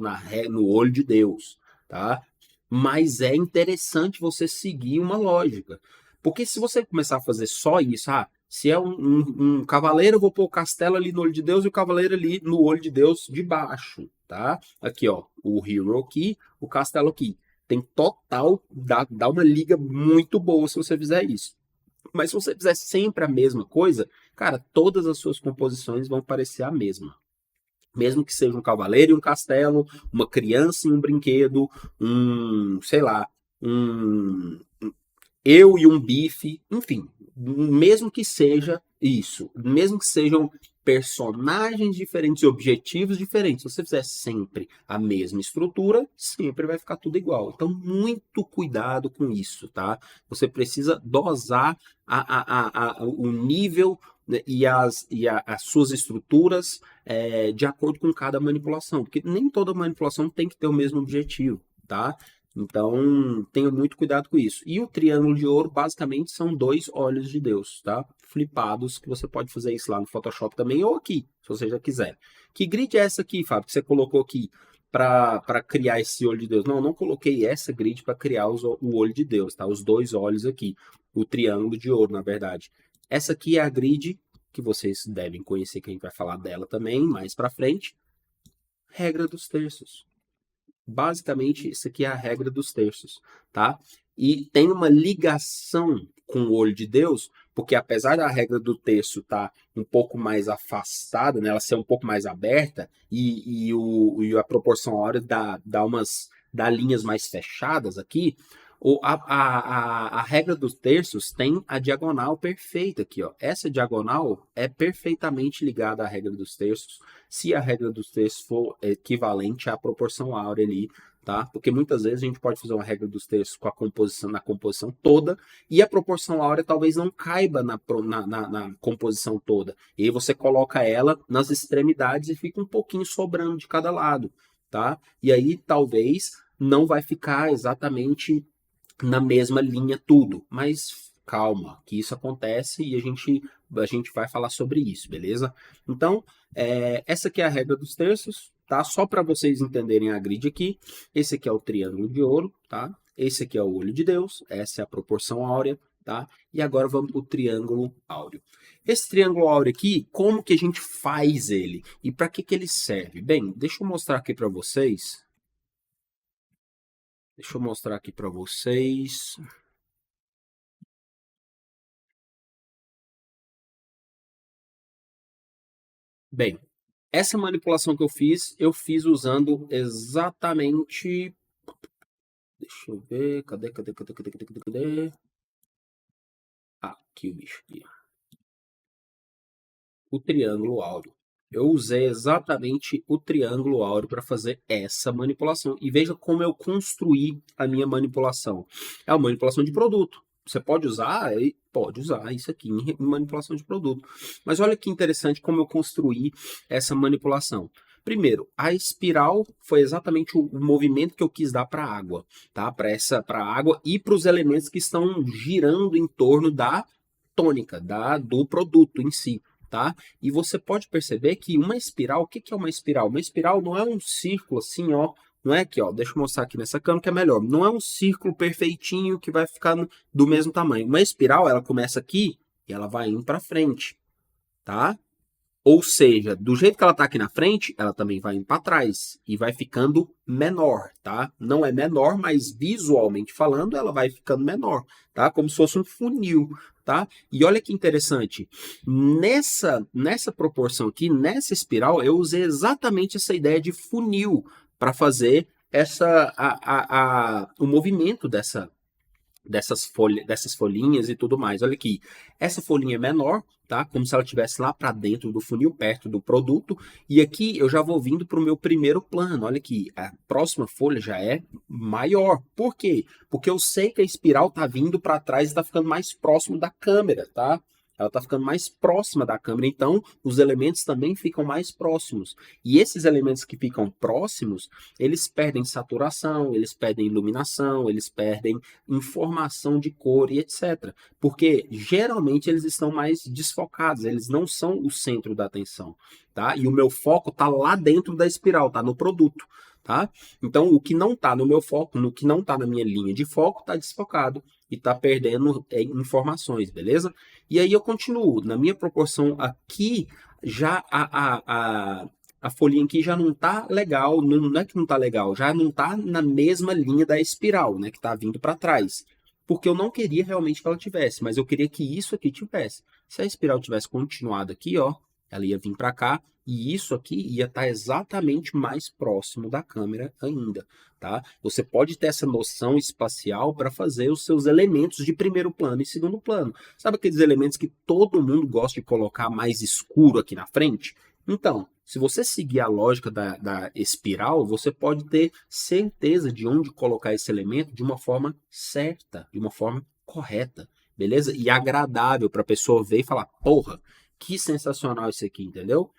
no olho de Deus, tá? Mas é interessante você seguir uma lógica. Porque se você começar a fazer só isso, se é um cavaleiro, eu vou pôr o castelo ali no olho de Deus e o cavaleiro ali no olho de Deus de baixo, tá? Aqui, ó, o hero aqui, o castelo aqui. Tem total, dá uma liga muito boa se você fizer isso. Mas se você fizer sempre a mesma coisa, cara, todas as suas composições vão parecer a mesma. Mesmo que seja um cavaleiro e um castelo, uma criança e um brinquedo, sei lá, um eu e um bife, enfim, mesmo que seja isso, mesmo que sejam personagens diferentes e objetivos diferentes, se você fizer sempre a mesma estrutura, sempre vai ficar tudo igual. Então, muito cuidado com isso, tá? Você precisa dosar o nível, né, as suas estruturas de acordo com cada manipulação, porque nem toda manipulação tem que ter o mesmo objetivo, tá? Então, tenha muito cuidado com isso. E o triângulo de ouro, basicamente, são dois olhos de Deus, tá? Flipados, que você pode fazer isso lá no Photoshop também, ou aqui, se você já quiser. Que grid é essa aqui, Fábio, que você colocou aqui para criar esse olho de Deus? Não, eu não coloquei essa grid para criar o olho de Deus, tá? Os dois olhos aqui. O triângulo de ouro, na verdade. Essa aqui é a grid que vocês devem conhecer, que a gente vai falar dela também mais para frente. Regra dos terços. Basicamente, isso aqui é a regra dos terços, tá? E tem uma ligação com o olho de Deus, porque apesar da regra do terço estar um pouco mais afastada, né, ela ser um pouco mais aberta, e a proporção áurea dá linhas mais fechadas aqui, a regra dos terços tem a diagonal perfeita aqui, ó. Essa diagonal é perfeitamente ligada à regra dos terços, se a regra dos terços for equivalente à proporção áurea ali, tá? Porque muitas vezes a gente pode fazer uma regra dos terços com a composição na composição toda e a proporção áurea talvez não caiba na composição toda. E aí você coloca ela nas extremidades e fica um pouquinho sobrando de cada lado, tá? E aí talvez não vai ficar exatamente na mesma linha tudo, mas calma, que isso acontece e a gente vai falar sobre isso, beleza? Então, essa aqui é a regra dos terços, tá? Só para vocês entenderem a grid aqui. Esse aqui é o triângulo de ouro, tá? Esse aqui é o olho de Deus, essa é a proporção áurea, tá? E agora vamos para o triângulo áureo. Esse triângulo áureo aqui, como que a gente faz ele? E para que ele serve? Bem, deixa eu mostrar aqui para vocês. Deixa eu mostrar aqui para vocês. Bem, essa manipulação que eu fiz usando exatamente. Deixa eu ver. Cadê? Aqui o bicho aqui. O triângulo áureo. Eu usei exatamente o triângulo áureo para fazer essa manipulação. E veja como eu construí a minha manipulação. É uma manipulação de produto, Você pode usar? Pode usar isso aqui em manipulação de produto. Mas olha que interessante como eu construí essa manipulação. Primeiro, a espiral foi exatamente o movimento que eu quis dar para a água, tá? Para a água e para os elementos que estão girando em torno da tônica, do produto em si, tá? E você pode perceber que uma espiral, o que que é uma espiral? Uma espiral não é um círculo assim, ó, não é aqui, ó, deixa eu mostrar aqui nessa câmera que é melhor. Não é um círculo perfeitinho que vai ficar do mesmo tamanho. Uma espiral, ela começa aqui e ela vai indo para frente, tá? Ou seja, do jeito que ela está aqui na frente, ela também vai indo para trás e vai ficando menor, tá? Não é menor, mas visualmente falando, ela vai ficando menor, tá? Como se fosse um funil, tá? E olha que interessante, nessa proporção aqui, nessa espiral, eu usei exatamente essa ideia de funil para fazer o movimento dessas folhinhas e tudo mais. Olha aqui, essa folhinha é menor, tá? Como se ela estivesse lá para dentro do funil, perto do produto. E aqui eu já vou vindo para o meu primeiro plano. Olha aqui, a próxima folha já é maior. Por quê? Porque eu sei que a espiral está vindo para trás e está ficando mais próximo da câmera, tá? Ela está ficando mais próxima da câmera, então os elementos também ficam mais próximos. E esses elementos que ficam próximos, eles perdem saturação, eles perdem iluminação, eles perdem informação de cor e etc. Porque geralmente eles estão mais desfocados, eles não são o centro da atenção, tá? E o meu foco está lá dentro da espiral, tá no produto, tá? Então o que não está no meu foco, no que não está na minha linha de foco, está desfocado e está perdendo informações, beleza? E aí eu continuo, na minha proporção aqui, já a folhinha aqui já não tá legal, não é que não tá legal, já não tá na mesma linha da espiral, né, que tá vindo para trás. Porque eu não queria realmente que ela tivesse, mas eu queria que isso aqui tivesse. Se a espiral tivesse continuado aqui, ó, ela ia vir para cá e isso aqui ia estar exatamente mais próximo da câmera ainda, tá? Você pode ter essa noção espacial para fazer os seus elementos de primeiro plano e segundo plano. Sabe aqueles elementos que todo mundo gosta de colocar mais escuro aqui na frente? Então, se você seguir a lógica da espiral, você pode ter certeza de onde colocar esse elemento de uma forma certa, de uma forma correta, beleza? E agradável para a pessoa ver e falar, porra, que sensacional isso aqui, entendeu?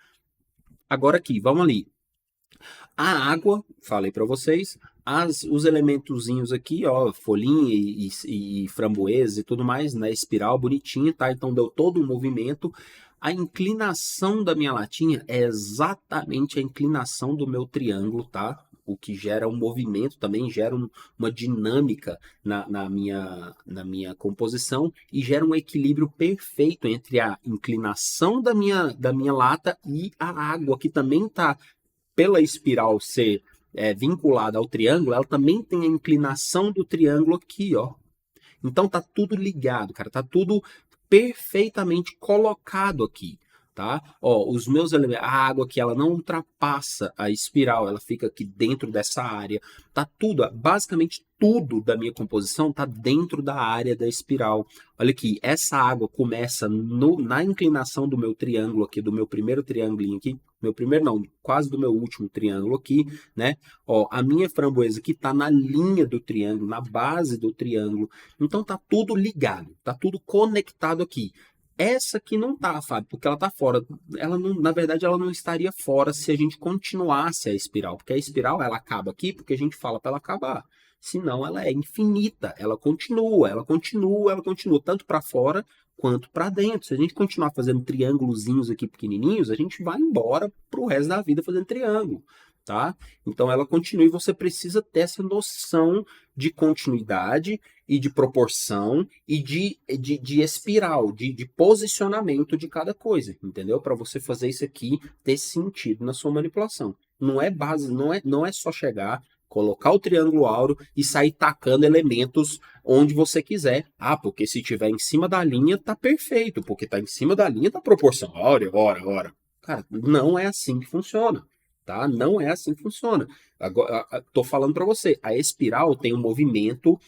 Agora aqui, vamos ali. A água, falei para vocês, os elementozinhos aqui, ó, folhinha e framboesa e tudo mais, na espiral bonitinha, tá? Então deu todo o movimento. A inclinação da minha latinha é exatamente a inclinação do meu triângulo, tá? O que gera um movimento também, gera uma dinâmica na minha composição e gera um equilíbrio perfeito entre a inclinação da minha lata e a água, que também está pela espiral ser vinculada ao triângulo, ela também tem a inclinação do triângulo aqui, ó. Então tá tudo ligado, cara, tá tudo perfeitamente colocado aqui, tá? Ó, os meus elementos, a água aqui, ela não ultrapassa a espiral, ela fica aqui dentro dessa área. Tá tudo, basicamente tudo da minha composição tá dentro da área da espiral. Olha aqui, essa água começa na inclinação do meu triângulo aqui, do meu primeiro triângulo aqui, meu primeiro não, quase do meu último triângulo aqui, né? Ó, a minha framboesa aqui tá na linha do triângulo, na base do triângulo. Então tá tudo ligado, tá tudo conectado aqui. Essa aqui não tá, Fábio, porque ela tá fora. Ela não, na verdade, ela não estaria fora se a gente continuasse a espiral, porque a espiral ela acaba aqui porque a gente fala para ela acabar. Senão ela é infinita, ela continua, ela continua, ela continua tanto para fora quanto para dentro. Se a gente continuar fazendo triângulozinhos aqui pequenininhos, a gente vai embora pro resto da vida fazendo triângulo, tá? Então ela continua e você precisa ter essa noção de continuidade e de proporção e de espiral, de posicionamento de cada coisa, entendeu? Para você fazer isso aqui ter sentido na sua manipulação. Não é base, não é só chegar, colocar o triângulo áureo e sair tacando elementos onde você quiser. Ah, porque se tiver em cima da linha tá perfeito, porque tá em cima da linha tá proporção áurea, ora. Cara, não é assim que funciona, tá? Não é assim que funciona. Agora, tô falando para você, a espiral tem um movimento,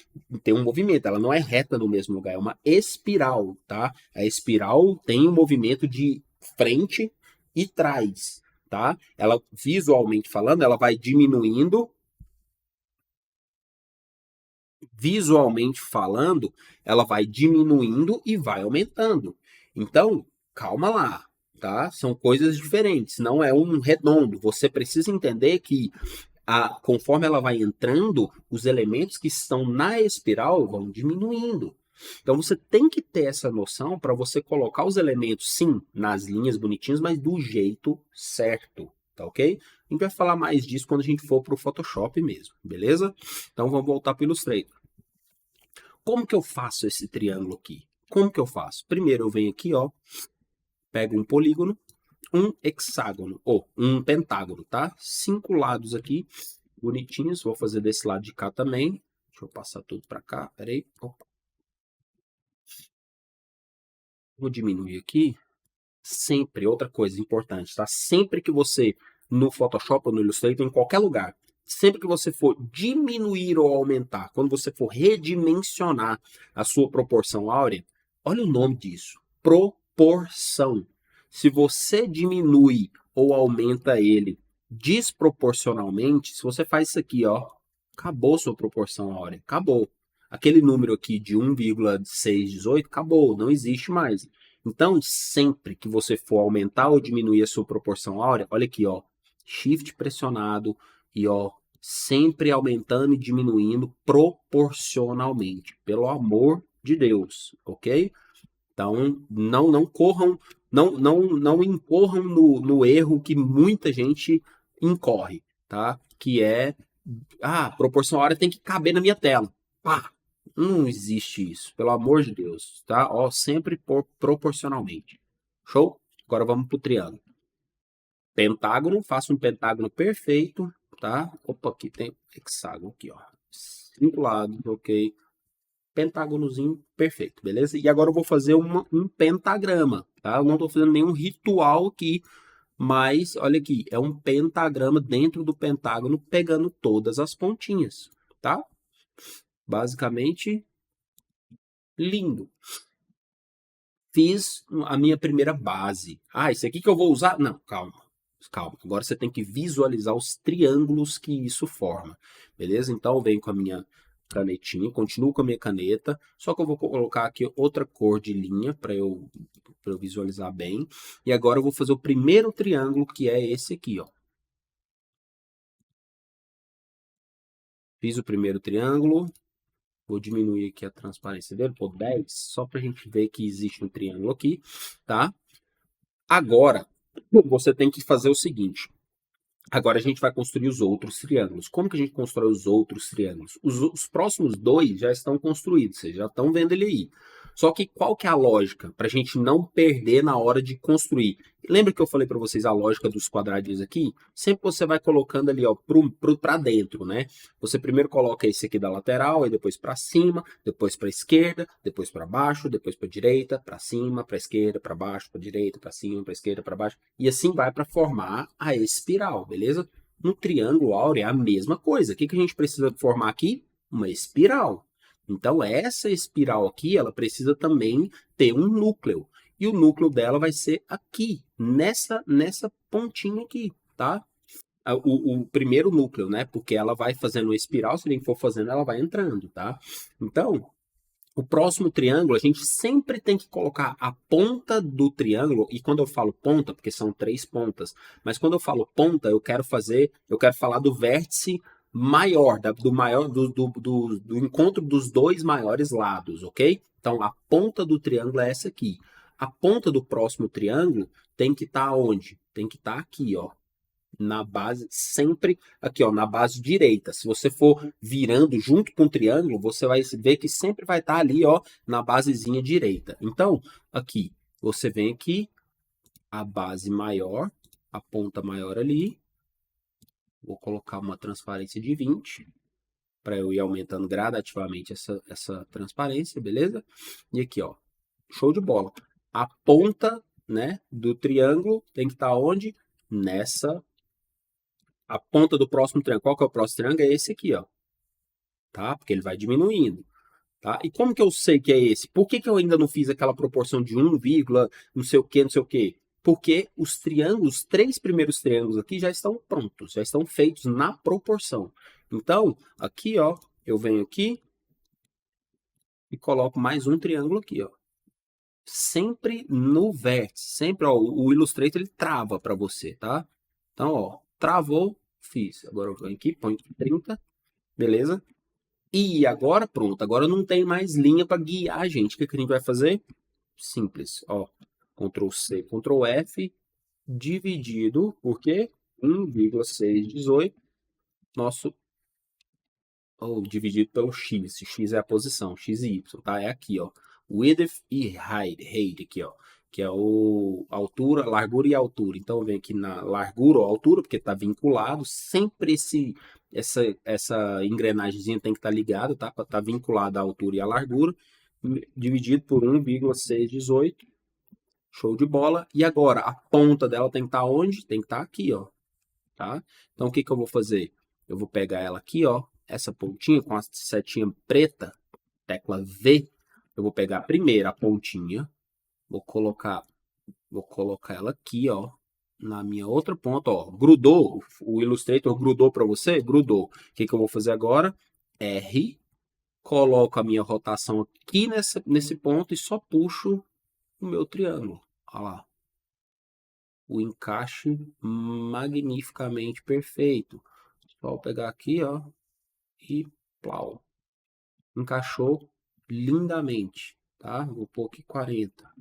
ela não é reta no mesmo lugar, é uma espiral, tá? A espiral tem um movimento de frente e trás, tá? Ela, visualmente falando, ela vai diminuindo visualmente falando, ela vai diminuindo e vai aumentando. Então, calma lá, tá? São coisas diferentes, não é um redondo. Você precisa entender que conforme ela vai entrando, os elementos que estão na espiral vão diminuindo. Então você tem que ter essa noção para você colocar os elementos, sim, nas linhas bonitinhas, mas do jeito certo, tá ok? A gente vai falar mais disso quando a gente for para o Photoshop mesmo, beleza? Então vamos voltar para o Illustrator. Como que eu faço esse triângulo aqui? Como que eu faço? Primeiro eu venho aqui, ó, pego um polígono, um hexágono, ou um pentágono, tá? 5 lados aqui, bonitinhos. Vou fazer desse lado de cá também. Deixa eu passar tudo para cá, peraí. Opa. Vou diminuir aqui. Sempre, outra coisa importante, tá? Sempre que você, no Photoshop ou no Illustrator, em qualquer lugar, sempre que você for diminuir ou aumentar, quando você for redimensionar a sua proporção áurea, olha o nome disso, proporção. Se você diminui ou aumenta ele desproporcionalmente, se você faz isso aqui, ó, acabou sua proporção áurea, acabou. Aquele número aqui de 1,618, acabou, não existe mais. Então, sempre que você for aumentar ou diminuir a sua proporção áurea, olha aqui, ó, Shift pressionado e ó, sempre aumentando e diminuindo proporcionalmente, pelo amor de Deus, ok? Então, não corram, não incorram no erro que muita gente incorre, tá? Que é, proporção áurea tem que caber na minha tela. Pá, não existe isso, pelo amor de Deus, tá? Ó, sempre proporcionalmente. Show? Agora vamos pro triângulo. Pentágono, faço um pentágono perfeito, tá? Opa, aqui tem hexágono aqui, ó. 5 lados, ok. Pentágonozinho perfeito, beleza? E agora eu vou fazer um pentagrama, tá? Eu não tô fazendo nenhum ritual aqui, mas olha aqui, é um pentagrama dentro do pentágono pegando todas as pontinhas, tá? Basicamente, lindo. Fiz a minha primeira base. Isso aqui que eu vou usar? Não, calma. Calma. Agora você tem que visualizar os triângulos que isso forma. Beleza? Então eu venho com a minha canetinha, continuo com a minha caneta, só que eu vou colocar aqui outra cor de linha para eu visualizar bem. E agora eu vou fazer o primeiro triângulo, que é esse aqui, ó. Fiz o primeiro triângulo. Vou diminuir aqui a transparência dele por 10, só para a gente ver que existe um triângulo aqui, tá? Agora, você tem que fazer o seguinte. Agora a gente vai construir os outros triângulos. Como que a gente constrói os outros triângulos? Os próximos dois já estão construídos, vocês já estão vendo ele aí. Só que qual que é a lógica? Para a gente não perder na hora de construir. Lembra que eu falei para vocês a lógica dos quadradinhos aqui? Sempre você vai colocando ali, ó, para dentro, né? Você primeiro coloca esse aqui da lateral, aí depois para cima, depois para esquerda, depois para baixo, depois para direita, para cima, para esquerda, para baixo, para direita, para cima, para esquerda, para baixo. E assim vai para formar a espiral, beleza? No triângulo áureo é a mesma coisa. O que a gente precisa formar aqui? Uma espiral. Então, essa espiral aqui, ela precisa também ter um núcleo. E o núcleo dela vai ser aqui, nessa pontinha aqui, tá? O primeiro núcleo, né? Porque ela vai fazendo uma espiral, se ele for fazendo, ela vai entrando, tá? Então, o próximo triângulo, a gente sempre tem que colocar a ponta do triângulo, e quando eu falo ponta, porque são 3 pontas, mas quando eu falo ponta, eu quero falar do vértice maior, do encontro dos dois maiores lados, ok? Então, a ponta do triângulo é essa aqui. A ponta do próximo triângulo tem que estar onde? Tem que estar aqui, ó, na base, sempre aqui, ó, na base direita. Se você for virando junto com o triângulo, você vai ver que sempre vai estar ali, ó, na basezinha direita. Então, aqui, você vem aqui, a base maior, a ponta maior ali. Vou colocar uma transparência de 20, para eu ir aumentando gradativamente essa transparência, beleza? E aqui, ó, show de bola. A ponta, né, do triângulo tem que estar onde? A ponta do próximo triângulo. Qual que é o próximo triângulo? É esse aqui, ó. Tá? Porque ele vai diminuindo. Tá? E como que eu sei que é esse? Por que eu ainda não fiz aquela proporção de 1, não sei o que, não sei o que? Porque os triângulos, os 3 primeiros triângulos aqui já estão prontos, já estão feitos na proporção. Então, aqui, ó, eu venho aqui, e coloco mais um triângulo aqui, ó. Sempre no vértice, sempre, ó, o Illustrator ele trava para você, tá? Então, ó, travou, fiz. Agora eu venho aqui, põe 30, beleza? E agora, pronto, agora não tem mais linha para guiar a gente. O que que a gente vai fazer? Simples, ó, Ctrl C, Ctrl F, dividido por quê? 1,618, nosso, ou dividido pelo x, x é a posição, x e y, tá? É aqui, ó, width e height aqui, ó, que é o altura, largura e altura. Então vem aqui na largura ou altura, porque tá vinculado, sempre essa engrenagemzinha tem que estar ligada, tá? Para estar vinculada à altura e à largura, dividido por 1,618. Show de bola. E agora, a ponta dela tem que estar onde? Tem que estar aqui, ó, tá? Então, o que que eu vou fazer? Eu vou pegar ela aqui, ó, essa pontinha com a setinha preta, tecla V. Eu vou pegar primeiro a pontinha, vou colocar ela aqui, ó, na minha outra ponta, ó. Grudou, o Illustrator grudou para você? Grudou. O que que eu vou fazer agora? R, coloco a minha rotação aqui nesse ponto e só puxo o meu triângulo. Olha lá. O encaixe magnificamente perfeito. Só pegar aqui, ó, e plau. Encaixou lindamente, tá? Vou pôr aqui 40.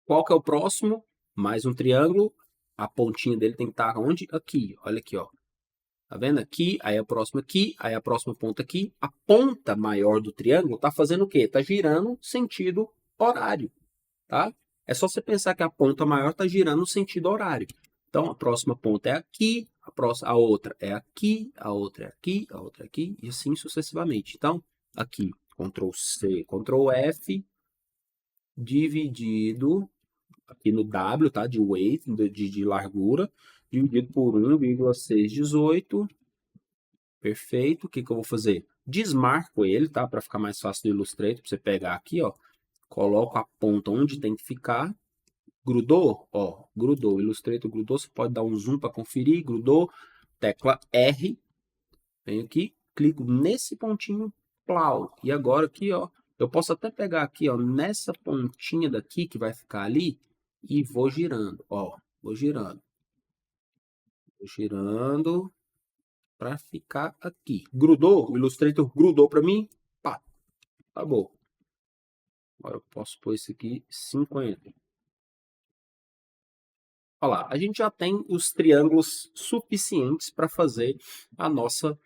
Qual que é o próximo? Mais um triângulo. A pontinha dele tem que estar onde? Aqui, olha aqui, ó. Tá vendo? Aqui, aí a próxima aqui, aí a próxima ponta aqui. A ponta maior do triângulo tá fazendo o quê? Tá girando sentido horário, tá? É só você pensar que a ponta maior está girando no sentido horário. Então, a próxima ponta é aqui, a outra é aqui, a outra é aqui, a outra é aqui, e assim sucessivamente. Então, aqui, Ctrl C, Ctrl F, dividido, aqui no W, tá? De weight, de largura, dividido por 1,618. Perfeito. O que que eu vou fazer? Desmarco ele, tá? Para ficar mais fácil do Illustrator, para você pegar aqui, ó. Coloco a ponta onde tem que ficar. Grudou? Ó, grudou. O Illustrator grudou. Você pode dar um zoom para conferir. Grudou. Tecla R. Venho aqui, clico nesse pontinho. Plau. E agora aqui, ó. Eu posso até pegar aqui, ó, nessa pontinha daqui que vai ficar ali e vou girando, ó. Vou girando. Vou girando para ficar aqui. Grudou? O Illustrator grudou para mim? Pá. Tá bom. Agora eu posso pôr isso aqui 50. Olha lá, a gente já tem os triângulos suficientes para fazer a nossa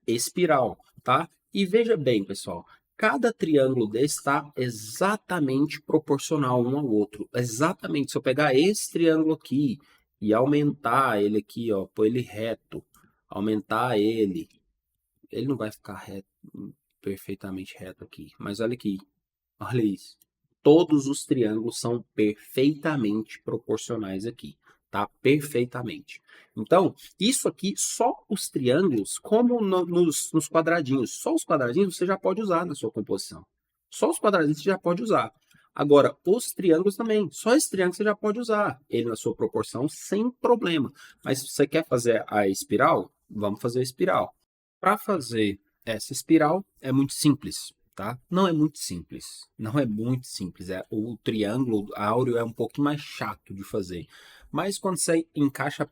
espiral, tá? E veja bem, pessoal, cada triângulo desse está exatamente proporcional um ao outro. Exatamente, se eu pegar esse triângulo aqui e aumentar ele aqui, ó, pôr ele reto, aumentar ele não vai ficar reto, perfeitamente reto aqui. Mas olha aqui, olha isso. Todos os triângulos são perfeitamente proporcionais aqui, tá? Perfeitamente. Então, isso aqui, só os triângulos, como nos quadradinhos. Só os quadradinhos você já pode usar na sua composição. Só os quadradinhos você já pode usar. Agora, os triângulos também. Só esse triângulo você já pode usar. Ele na sua proporção, sem problema. Mas se você quer fazer a espiral, vamos fazer a espiral. Para fazer essa espiral, é muito simples. Tá? Não é muito simples. Não é muito simples. O triângulo áureo é um pouquinho mais chato de fazer. Mas quando você encaixa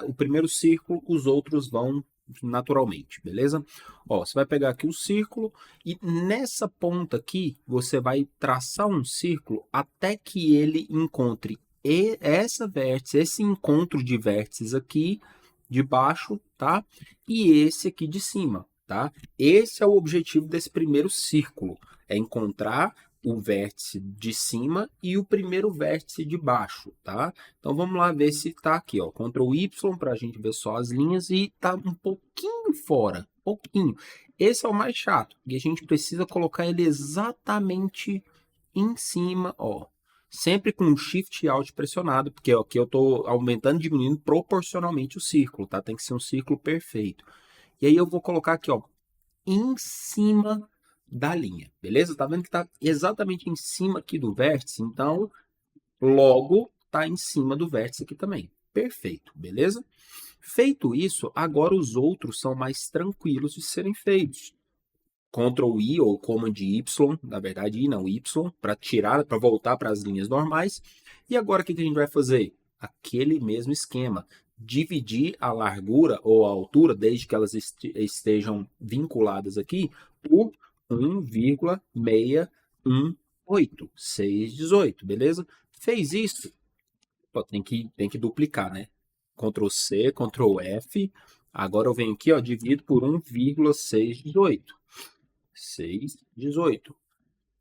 o primeiro círculo, os outros vão naturalmente, beleza? Ó, você vai pegar aqui o círculo e nessa ponta aqui você vai traçar um círculo até que ele encontre essa vértice, esse encontro de vértices aqui de baixo, tá? E esse aqui de cima. Tá? Esse é o objetivo desse primeiro círculo, é encontrar o vértice de cima e o primeiro vértice de baixo, tá? Então vamos lá ver se está aqui, ó, Ctrl Y para a gente ver só as linhas e está um pouquinho fora, pouquinho. Esse é o mais chato, e a gente precisa colocar ele exatamente em cima, ó. Sempre com Shift e Alt pressionado, porque aqui eu estou aumentando e diminuindo proporcionalmente o círculo, tá? Tem que ser um círculo perfeito. E aí eu vou colocar aqui, ó, em cima da linha, beleza? Tá vendo que tá exatamente em cima aqui do vértice? Então, logo, tá em cima do vértice aqui também. Perfeito, beleza? Feito isso, agora os outros são mais tranquilos de serem feitos. Ctrl I ou Command Y, na verdade I não, Y, para tirar, para voltar para as linhas normais. E agora o que a gente vai fazer? Aquele mesmo esquema. Dividir a largura ou a altura, desde que elas estejam vinculadas aqui, por 1,618, 618, beleza? Fez isso, ó, tem que duplicar, né? Ctrl C, Ctrl F. Agora eu venho aqui, ó, divido por 1,618. 618.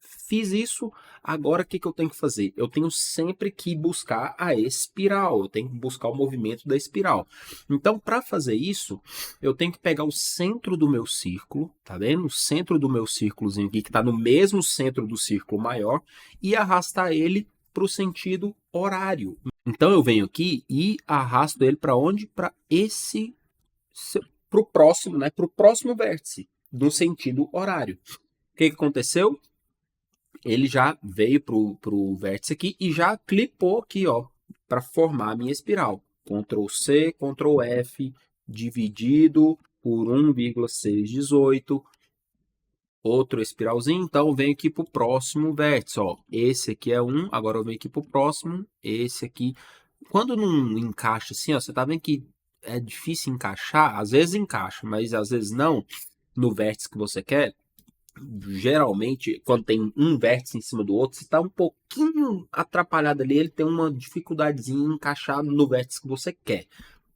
Fiz isso, agora o que eu tenho que fazer? Eu tenho sempre que buscar a espiral, eu tenho que buscar o movimento da espiral. Então, para fazer isso, eu tenho que pegar o centro do meu círculo, tá vendo? O centro do meu círculozinho aqui, que está no mesmo centro do círculo maior, e arrastar ele para o sentido horário. Então, eu venho aqui e arrasto ele para onde? Para esse, para o próximo, né? Para o próximo vértice, no sentido horário. O que aconteceu? Ele já veio para o vértice aqui e já clipou aqui, ó, para formar a minha espiral. Ctrl C, Ctrl F, dividido por 1,618. Outro espiralzinho, então eu venho aqui para o próximo vértice, ó. Esse aqui é um, agora eu venho aqui para o próximo, esse aqui. Quando não encaixa assim, ó, você tá vendo que é difícil encaixar? Às vezes encaixa, mas às vezes não, no vértice que você quer. Geralmente, quando tem um vértice em cima do outro, se está um pouquinho atrapalhado ali, ele tem uma dificuldadezinha em encaixar no vértice que você quer.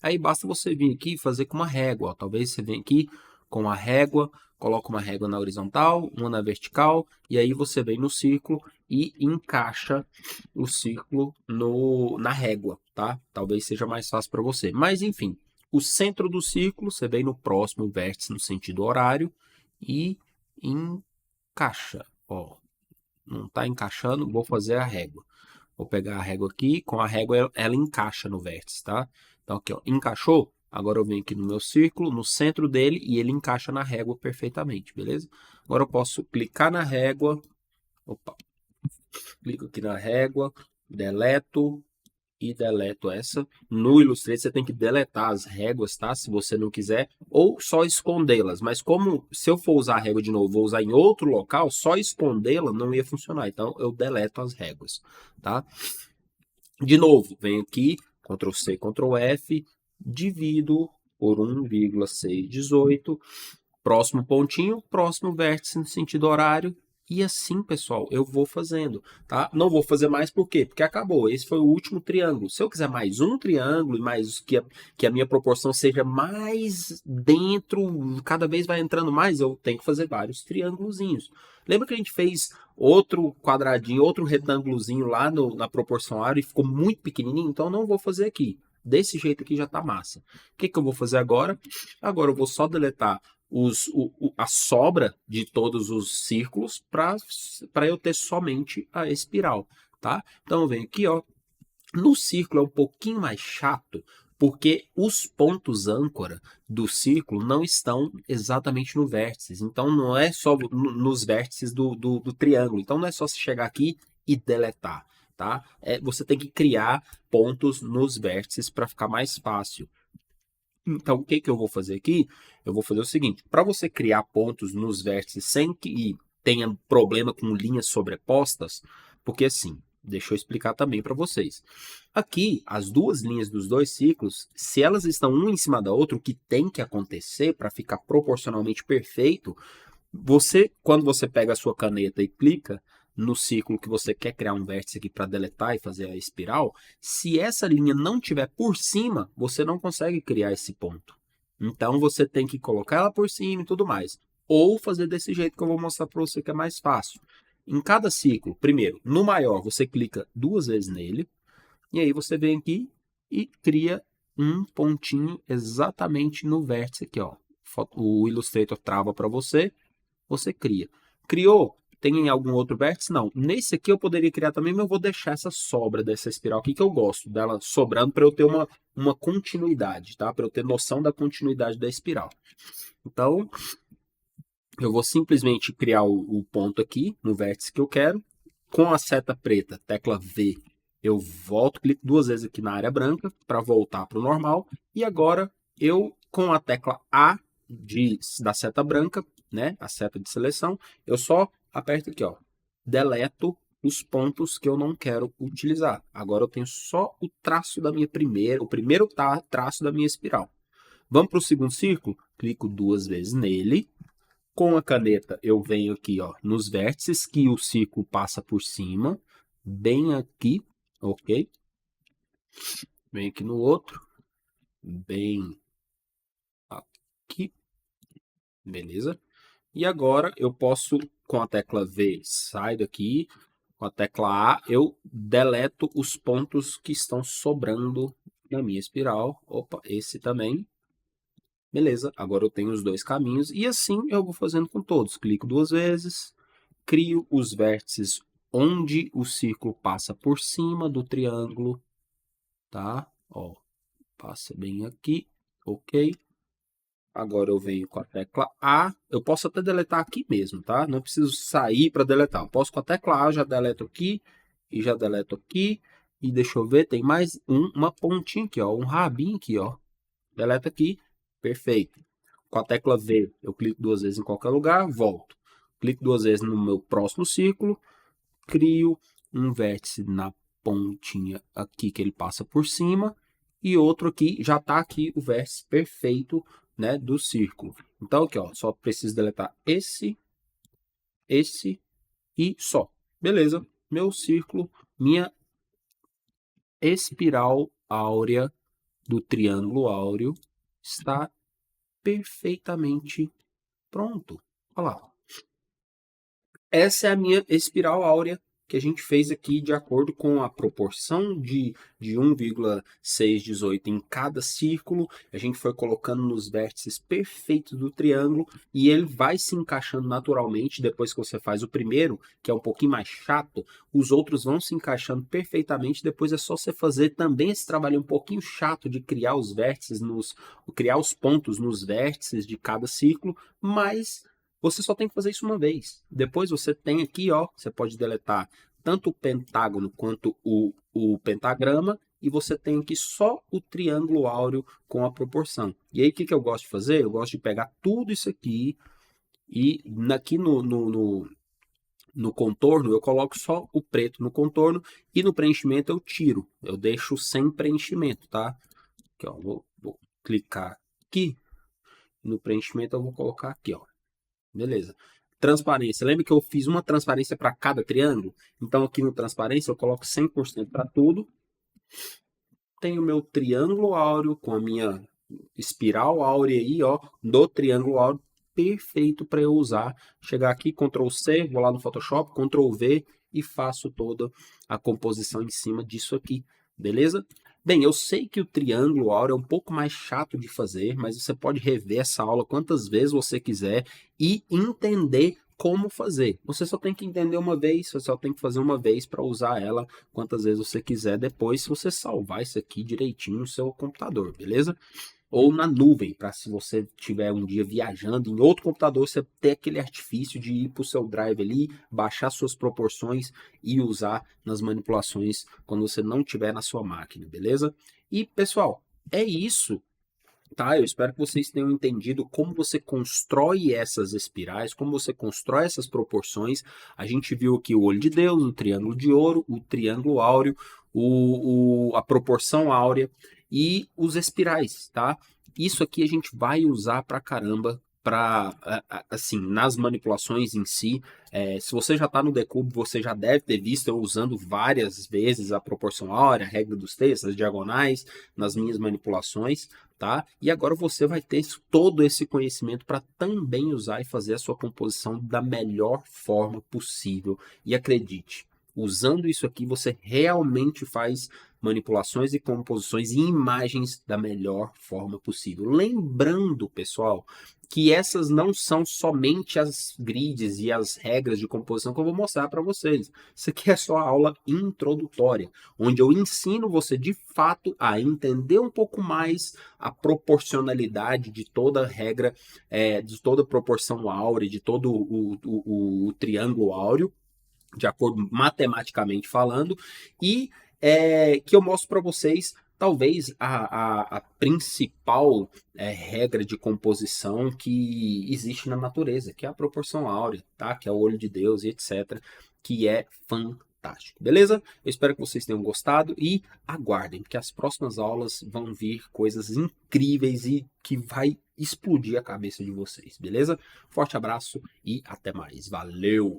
Aí basta você vir aqui e fazer com uma régua. Ó. Talvez você venha aqui com a régua, coloca uma régua na horizontal, uma na vertical, e aí você vem no círculo e encaixa o círculo na régua, tá? Talvez seja mais fácil para você. Mas enfim, o centro do círculo, você vem no próximo vértice no sentido horário e encaixa, ó, não está encaixando, vou fazer a régua. Vou pegar a régua aqui, com a régua ela encaixa no vértice, tá? Então aqui, ó, encaixou. Agora eu venho aqui no meu círculo, no centro dele, e ele encaixa na régua perfeitamente, beleza? Agora eu posso clicar na régua, opa, clico aqui na régua, deleto, e deleto essa. No Illustrator você tem que deletar as réguas, tá? Se você não quiser, ou só escondê-las. Mas como se eu for usar a régua de novo, vou usar em outro local, só escondê-la não ia funcionar. Então eu deleto as réguas, tá? De novo, venho aqui, Ctrl C, Ctrl F, divido por 1,618. Próximo pontinho, próximo vértice no sentido horário. E assim, pessoal, eu vou fazendo, tá? Não vou fazer mais por quê? Porque acabou. Esse foi o último triângulo. Se eu quiser mais um triângulo e mais que a minha proporção seja mais dentro, cada vez vai entrando mais, eu tenho que fazer vários triângulozinhos. Lembra que a gente fez outro quadradinho, outro retângulozinho lá na proporção área e ficou muito pequenininho? Então, não vou fazer aqui. Desse jeito aqui já tá massa. O que eu vou fazer agora? Agora eu vou só deletar a sobra de todos os círculos para eu ter somente a espiral, tá? Então eu venho aqui, ó, no círculo é um pouquinho mais chato, porque os pontos âncora do círculo não estão exatamente no vértice. Então não é só nos vértices do triângulo. Então não é só você chegar aqui e deletar, tá? Você tem que criar pontos nos vértices para ficar mais fácil. Então, o que eu vou fazer aqui? Eu vou fazer o seguinte, para você criar pontos nos vértices sem que tenha problema com linhas sobrepostas, porque assim, deixa eu explicar também para vocês. Aqui, as duas linhas dos dois círculos, se elas estão uma em cima da outra, o que tem que acontecer para ficar proporcionalmente perfeito, quando você pega a sua caneta e clica no círculo que você quer criar um vértice aqui para deletar e fazer a espiral, se essa linha não tiver por cima, você não consegue criar esse ponto. Então você tem que colocar ela por cima e tudo mais. Ou fazer desse jeito que eu vou mostrar para você que é mais fácil. Em cada círculo, primeiro, no maior, você clica duas vezes nele. E aí você vem aqui e cria um pontinho exatamente no vértice aqui, ó. O Illustrator trava para você, você cria. Criou? Tem em algum outro vértice? Não. Nesse aqui eu poderia criar também, mas eu vou deixar essa sobra dessa espiral aqui, que eu gosto dela sobrando para eu ter uma continuidade, tá? Para eu ter noção da continuidade da espiral. Então, eu vou simplesmente criar o ponto aqui, no vértice que eu quero. Com a seta preta, tecla V, eu volto, clico 2 vezes aqui na área branca para voltar para o normal. E agora eu, com a tecla A da seta branca, né, a seta de seleção, eu só aperto aqui, ó, deleto os pontos que eu não quero utilizar. Agora eu tenho só o traço da minha o primeiro traço da minha espiral. Vamos para o segundo círculo? Clico 2 vezes nele. Com a caneta eu venho aqui, ó, nos vértices que o círculo passa por cima, bem aqui, ok? Vem aqui no outro, bem aqui, beleza? E agora eu posso, com a tecla V, sai daqui, com a tecla A, eu deleto os pontos que estão sobrando na minha espiral. Opa, esse também. Beleza, agora eu tenho os dois caminhos e assim eu vou fazendo com todos. Clico 2 vezes, crio os vértices onde o círculo passa por cima do triângulo, tá? Ó, passa bem aqui, ok. Agora eu venho com a tecla A, eu posso até deletar aqui mesmo, tá? Não preciso sair para deletar. Eu posso com a tecla A, já deleto aqui e já deleto aqui. E deixa eu ver, tem mais uma pontinha aqui, ó, um rabinho aqui, ó. Deleta aqui, perfeito. Com a tecla V, eu clico 2 vezes em qualquer lugar, volto. Clico 2 vezes no meu próximo círculo, crio um vértice na pontinha aqui que ele passa por cima e outro aqui, já está aqui o vértice perfeito, né, do círculo. Então aqui, ó, só preciso deletar esse e só. Beleza, meu círculo, minha espiral áurea do triângulo áureo está perfeitamente pronto. Olha lá. Essa é a minha espiral áurea que a gente fez aqui de acordo com a proporção de 1,618 em cada círculo. A gente foi colocando nos vértices perfeitos do triângulo e ele vai se encaixando naturalmente depois que você faz o primeiro, que é um pouquinho mais chato. Os outros vão se encaixando perfeitamente. Depois é só você fazer também esse trabalho um pouquinho chato de criar os vértices, criar os pontos nos vértices de cada círculo, mas você só tem que fazer isso uma vez. Depois você tem aqui, ó, você pode deletar tanto o pentágono quanto o pentagrama, e você tem aqui só o triângulo áureo com a proporção. E aí, o que eu gosto de fazer? Eu gosto de pegar tudo isso aqui e aqui no contorno, eu coloco só o preto no contorno e no preenchimento eu tiro. Eu deixo sem preenchimento, tá? Aqui, ó, vou clicar aqui. No preenchimento eu vou colocar aqui, ó. Beleza. Transparência. Lembra que eu fiz uma transparência para cada triângulo? Então, aqui no transparência, eu coloco 100% para tudo. Tenho o meu triângulo áureo com a minha espiral áurea aí, ó, do triângulo áureo, perfeito para eu usar. Chegar aqui, Ctrl C, vou lá no Photoshop, Ctrl V e faço toda a composição em cima disso aqui. Beleza? Bem, eu sei que o triângulo áureo é um pouco mais chato de fazer, mas você pode rever essa aula quantas vezes você quiser e entender como fazer. Você só tem que entender uma vez, você só tem que fazer uma vez para usar ela quantas vezes você quiser depois, se você salvar isso aqui direitinho no seu computador, beleza? Ou na nuvem, para se você tiver um dia viajando em outro computador, você ter aquele artifício de ir para o seu drive ali, baixar suas proporções e usar nas manipulações quando você não tiver na sua máquina, beleza? E pessoal, é isso. Tá, eu espero que vocês tenham entendido como você constrói essas espirais, como você constrói essas proporções. A gente viu aqui o olho de Deus, o triângulo de ouro, o triângulo áureo, a proporção áurea e os espirais, tá? Isso aqui a gente vai usar pra caramba para assim, nas manipulações em si. Se você já está no Decube, você já deve ter visto eu usando várias vezes a proporção áurea, a regra dos textos, as diagonais, nas minhas manipulações. Tá? E agora você vai ter todo esse conhecimento para também usar e fazer a sua composição da melhor forma possível. E acredite, usando isso aqui você realmente faz manipulações e composições e imagens da melhor forma possível. Lembrando, pessoal, que essas não são somente as grids e as regras de composição que eu vou mostrar para vocês. Isso aqui é só a aula introdutória, onde eu ensino você de fato a entender um pouco mais a proporcionalidade de toda regra, de toda proporção áurea, de todo o triângulo áureo, de acordo matematicamente falando, e que eu mostro para vocês talvez a principal regra de composição que existe na natureza, que é a proporção áurea, tá? Que é o olho de Deus e etc., que é fantástico, beleza? Eu espero que vocês tenham gostado e aguardem, que as próximas aulas vão vir coisas incríveis e que vai explodir a cabeça de vocês, beleza? Forte abraço e até mais. Valeu!